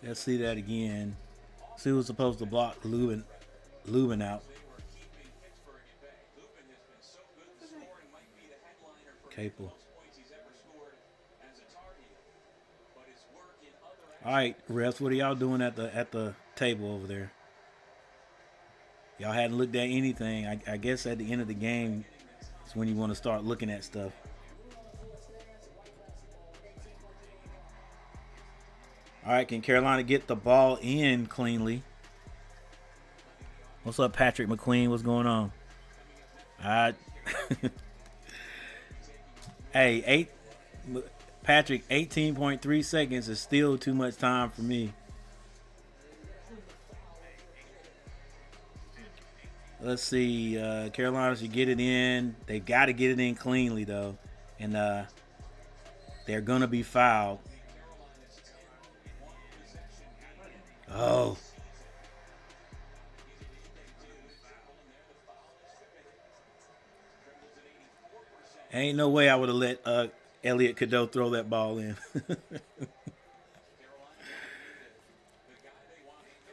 Let's see that again. See who's supposed to block Lubin out. Capel. All right, refs, what are y'all doing at the table over there? Y'all hadn't looked at anything. I guess at the end of the game is when you want to start looking at stuff. All right, can Carolina get the ball in cleanly? What's up, Patrick McQueen? What's going on? Hey, Patrick, 18.3 seconds is still too much time for me. Let's see. Carolina should get it in. They've got to get it in cleanly though, and they're gonna be fouled. Oh, ain't no way I would have let Elliot Cadeau throw that ball in.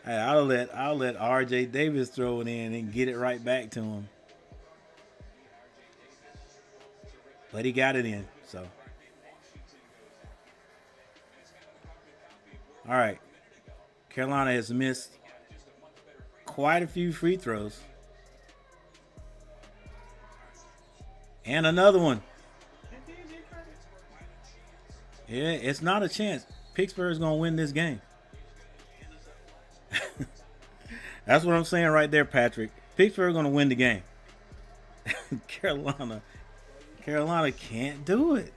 Hey, I'll let R.J. Davis throw it in and get it right back to him. But he got it in. So, all right. Carolina has missed quite a few free throws. And another one. Yeah, it's not a chance. Pittsburgh's going to win this game. That's what I'm saying right there, Patrick. Pittsburgh's going to win the game. Carolina. Carolina can't do it.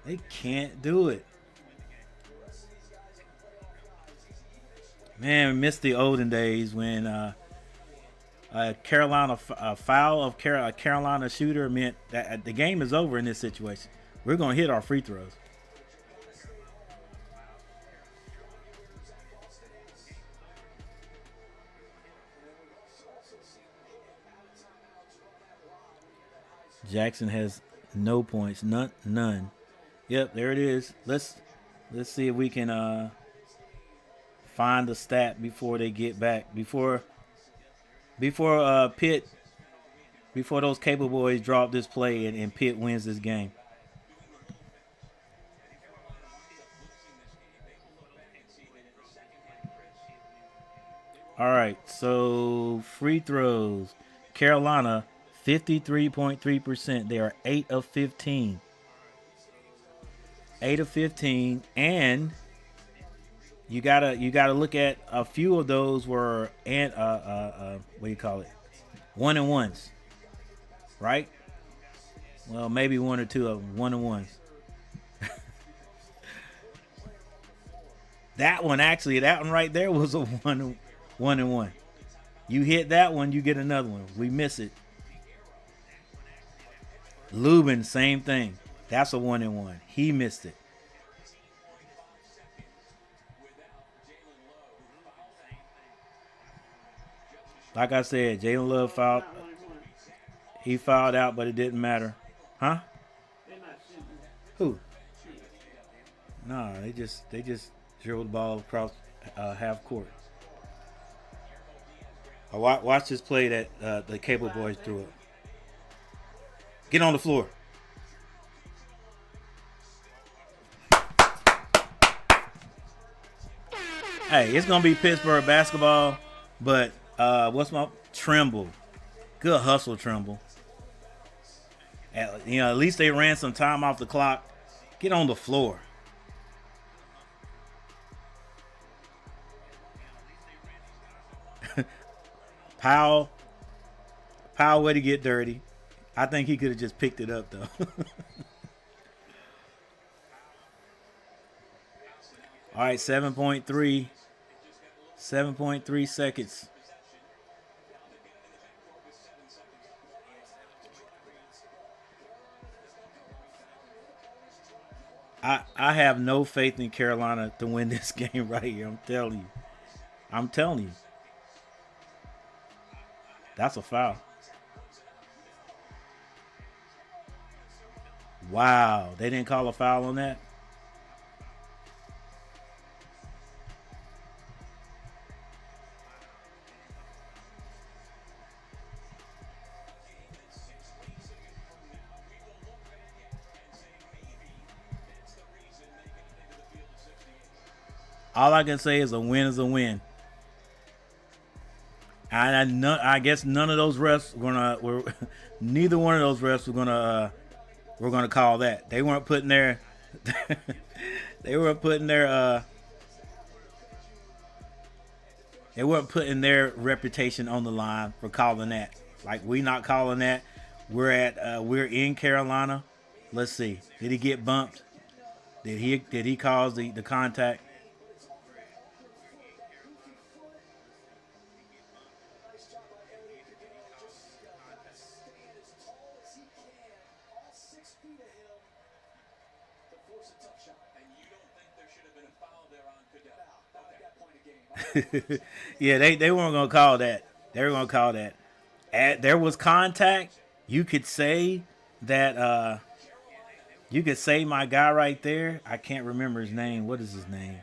They can't do it. Man, miss the olden days when Carolina a foul of a Carolina shooter meant that the game is over in this situation. We're going to hit our free throws. Jackson has no points, none. Yep, there it is. Let's see if we can find the stat before they get back. Before Pitt, before those Cable Boys drop this play and Pitt wins this game. All right, so free throws. Carolina 53.3%. They are 8 of 15. 8 of 15, and you gotta look at a few of those were and what do you call it? 1-and-1s, right? Well, maybe one or two of them 1-and-1s. That one right there was a 1-and-1. You hit that one, you get another one. We miss it. Lubin, same thing. That's a 1-and-1. He missed it. Like I said, Jalen Love fouled. He fouled out, but it didn't matter. Huh? Who? No, they just dribbled the ball across half court. Watch this play that the Cable Boys threw up. Get on the floor. Hey, it's gonna be Pittsburgh basketball, but what's my Trimble? Good hustle, Trimble. At least they ran some time off the clock. Get on the floor. Powell, way to get dirty. I think he could have just picked it up though. All right, 7.3 seconds. I have no faith in Carolina to win this game right here. I'm telling you. That's a foul. Wow. They didn't call a foul on that? All I can say is a win is a win. And I guess none of those refs neither one of those refs were gonna call that. They weren't putting their they weren't putting their reputation on the line for calling that. Like, we not calling that. We're in Carolina. Let's see. Did he get bumped? Did he cause the contact? Yeah, they weren't gonna call that. They were gonna call that. There was contact. You could say that. You could say my guy right there. I can't remember his name. What is his name?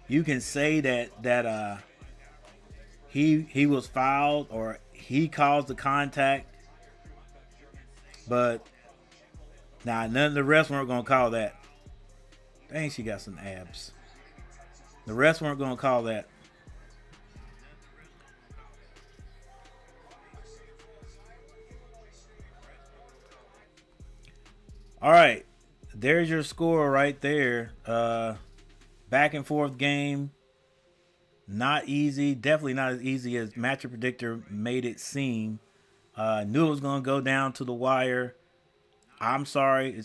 You can say that he was fouled or he caused the contact, but none of the rest weren't gonna call that. Dang, she got some abs. The rest weren't gonna call that. All right, there's your score right there. Back and forth game. Not easy. Definitely not as easy as Matchup Predictor made it seem. Knew it was going to go down to the wire. I'm sorry.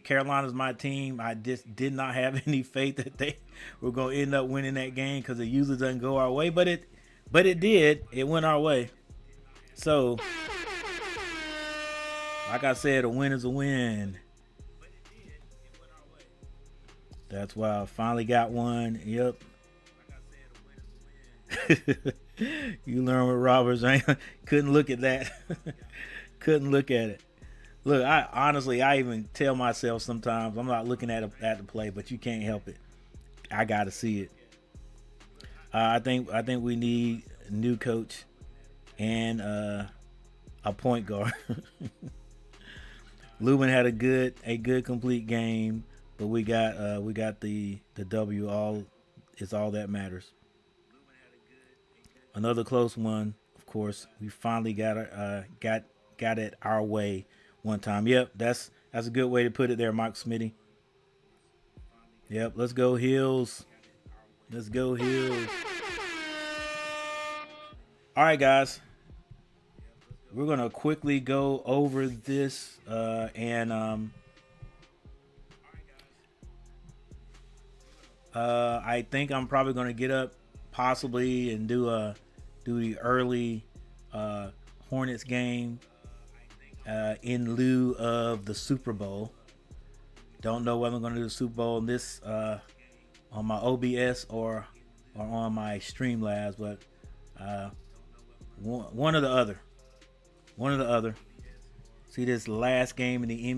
Carolina's my team. I just did not have any faith that they were going to end up winning that game because it usually doesn't go our way. But it did. It went our way. So, like I said, a win is a win. That's why I finally got one. Yep. You learn with Roberts. I couldn't look at that. Couldn't look at it. Look, I even tell myself sometimes I'm not looking at the play, but you can't help it. I got to see it. I think we need a new coach and a point guard. Lubin had a good complete game, but we got the W. It's all that matters. Another close one, of course. We finally got it our way one time. Yep, that's a good way to put it there, Mike Smitty. Yep, let's go Heels. Let's go Heels. All right, guys. We're gonna quickly go over this and I think I'm probably gonna get up possibly and do the early Hornets game in lieu of the Super Bowl. Don't know whether I'm going to do the Super Bowl on this on my OBS or on my Streamlabs, but one or the other. One or the other. See this last game in the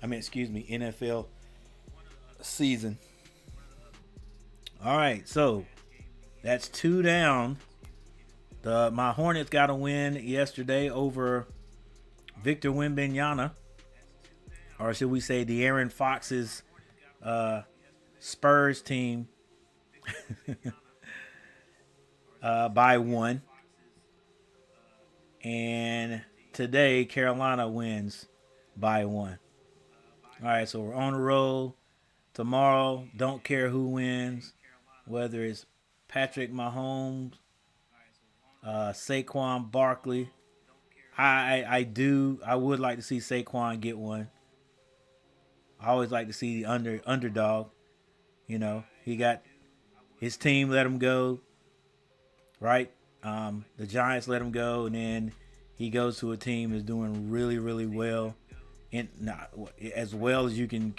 NFL season. All right, so that's 2 down. My Hornets got a win yesterday over Victor Wembanyama, or should we say the Aaron Fox's Spurs team by 1. And today Carolina wins by 1. All right, so we're on the roll. Tomorrow, don't care who wins, whether it's Patrick Mahomes, Saquon Barkley. I would like to see Saquon get one. I always like to see the underdog. You know, he got his team let him go, right? The Giants let him go, and then he goes to a team that's doing really, really well, and not as well as you can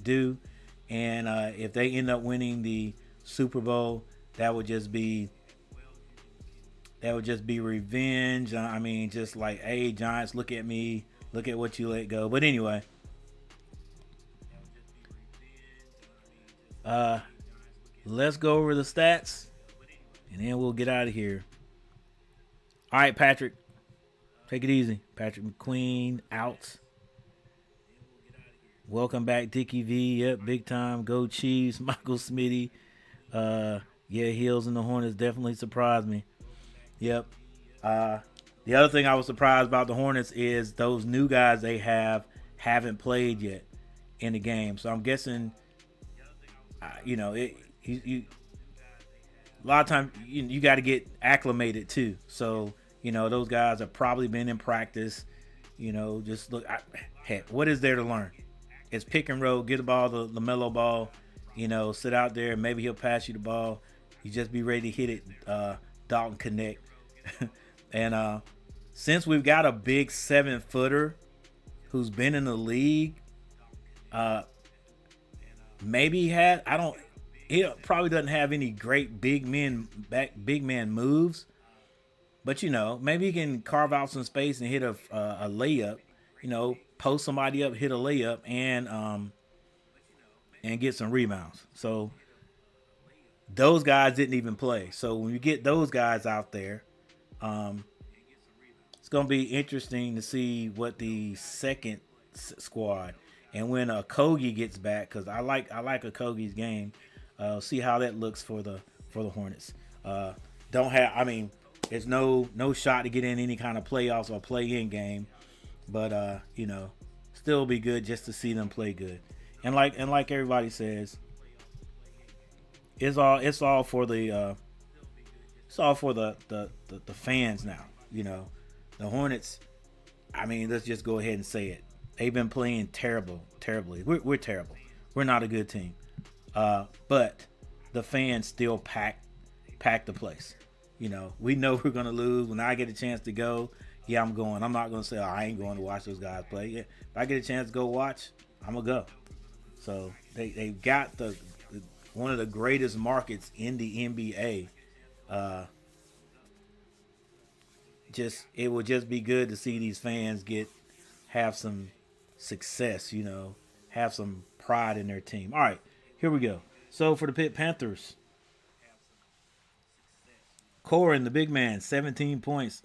do. And if they end up winning the Super Bowl, that would just be revenge. I mean, just like, hey, Giants, look at me, look at what you let go. But anyway, let's go over the stats, and then we'll get out of here. All right, Patrick, take it easy. Patrick McQueen out. Welcome back, Dickie V. Yep, big time. Go Chiefs. Michael Smitty. Yeah, Heels and the Hornets definitely surprised me. Yep. The other thing I was surprised about the Hornets is those new guys they haven't played yet in the game. So I'm guessing, a lot of times you got to get acclimated too. So those guys have probably been in practice. Just look. Heck, what is there to learn? It's pick and roll. Get the ball, the LaMelo ball. Sit out there. Maybe he'll pass you the ball. You just be ready to hit it. Dalton Connect. And since we've got a big 7-footer who's been in the league, maybe he had, he probably doesn't have any great big man moves, but maybe he can carve out some space and hit a layup. Post somebody up, hit a layup, and get some rebounds. So those guys didn't even play. So when you get those guys out there, um, it's going to be interesting to see what the second squad and when Kogi gets back, because I like Kogi's game. See how that looks for the Hornets. Don't have I mean, there's no shot to get in any kind of playoffs or play-in game, but still be good just to see them play good. And like everybody says, it's all for the fans now. The Hornets. I mean, let's just go ahead and say it. They've been playing terribly. We're terrible. We're not a good team. But the fans still pack the place. We know we're gonna lose. When I get a chance to go, yeah, I'm going. I'm not gonna say, oh, I ain't going to watch those guys play. Yeah, if I get a chance to go watch, I'm gonna go. So they've got the one of the greatest markets in the NBA. Just it would just be good to see these fans have some success. Have some pride in their team. All right, here we go. So for the Pitt Panthers, Corin, the big man, 17 points.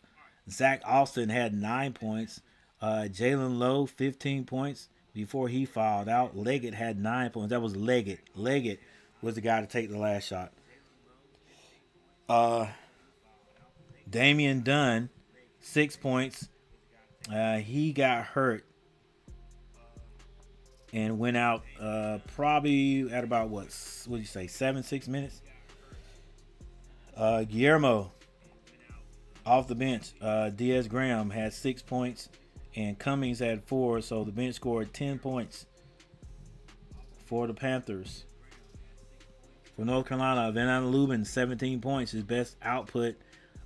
Zach Austin had 9 points. Jalen Lowe, 15 points before he fouled out. Leggett had 9 points. That was Leggett. Leggett was the guy to take the last shot. Damian Dunn, 6 points. He got hurt and went out probably at about what would you say 6 minutes. Guillermo off the bench. Diaz Graham had 6 points and Cummings had 4, so the bench scored 10 points for the Panthers. For North Carolina, Van Lubin, 17 points, his best output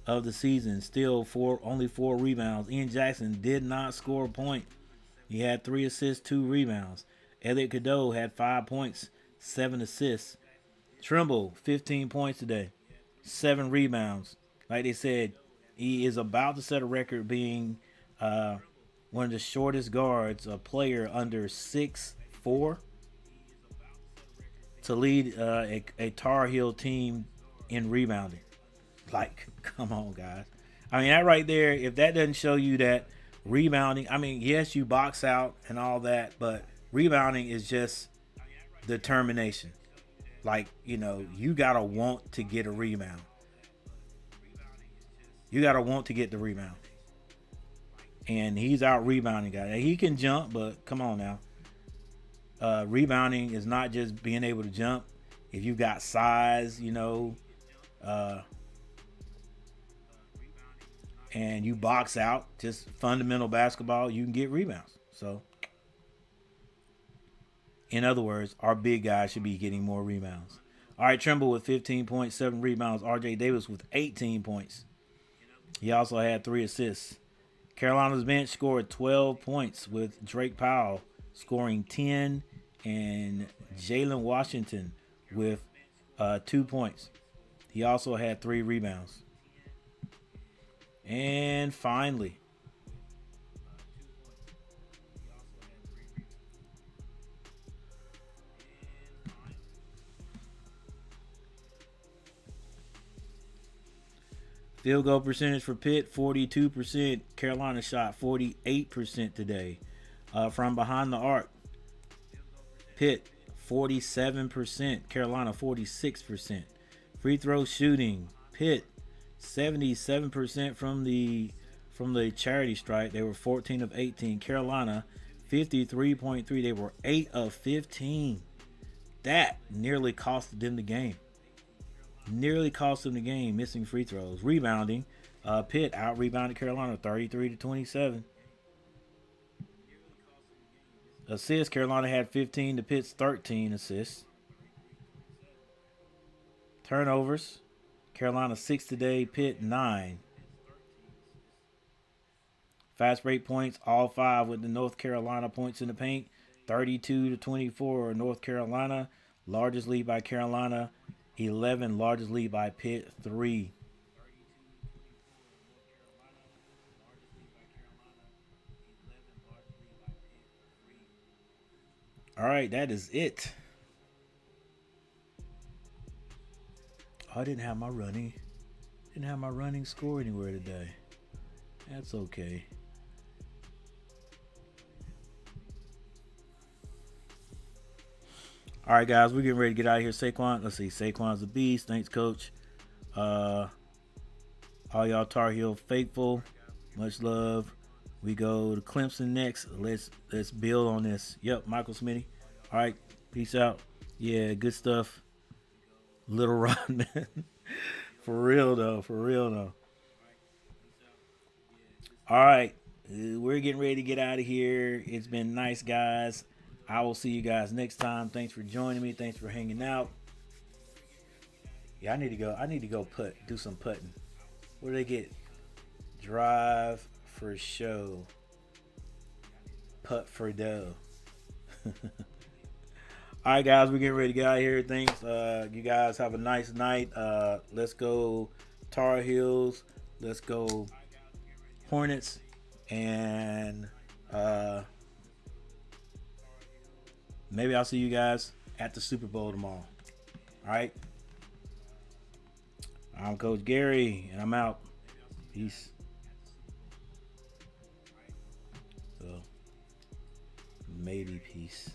of the season. Still only 4 rebounds. Ian Jackson did not score a point. He had 3 assists, 2 rebounds. Elliot Cadeau had 5 points, 7 assists. Trimble, 15 points today, 7 rebounds. Like they said, he is about to set a record being one of the shortest guards, a player under 6'4", to lead a Tar Heel team in rebounding. Like, come on, guys. I mean, that right there, if that doesn't show you that rebounding, I mean, yes, you box out and all that, but rebounding is just determination. Like, you got to want to get a rebound. You got to want to get the rebound. And he's out rebounding guys. He can jump, but come on now. Rebounding is not just being able to jump. If you got size, and you box out, just fundamental basketball, you can get rebounds. So, in other words, our big guys should be getting more rebounds. All right, Trimble with 15 points, 7 rebounds. R.J. Davis with 18 points. He also had 3 assists. Carolina's bench scored 12 points with Drake Powell scoring 10 and Jalen Washington with 2 points. He also had 3 rebounds. And finally, field goal percentage for Pitt, 42%. Carolina shot 48% today. From behind the arc, Pitt, 47%. Carolina, 46%. Free throw shooting, Pitt, 77% from the charity stripe. They were 14 of 18. Carolina, 53.3. They were 8 of 15. That nearly cost them the game. Missing free throws. Rebounding, Pitt out rebounded Carolina 33-27. Assists, Carolina had 15 to Pitt's 13 assists. Turnovers, Carolina 6 today, Pitt 9. Fast break points, all 5 with the North Carolina points in the paint. 32-24 North Carolina. largest lead by Carolina, 11, largest lead by Pitt, 3. All right, that is it. Oh, I didn't have my running score anywhere today. That's okay. All right, guys, we're getting ready to get out of here. Saquon, let's see. Saquon's a beast. Thanks, coach. Uh, all y'all Tar Heel faithful, much love. We go to Clemson next. Let's build on this. Yep, Michael Smitty. All right, peace out. Yeah, good stuff. Little Rodman. For real though. For real though. All right, we're getting ready to get out of here. It's been nice, guys. I will see you guys next time. Thanks for joining me. Thanks for hanging out. Yeah, I need to go. I need to go do some putting. What do they get? Drive for show. Putt for dough. All right, guys, we're getting ready to get out of here. Thanks. You guys have a nice night. Let's go Tar Heels. Let's go Hornets. And maybe I'll see you guys at the Super Bowl tomorrow. All right. I'm Coach Gary, and I'm out. Peace. So, maybe peace.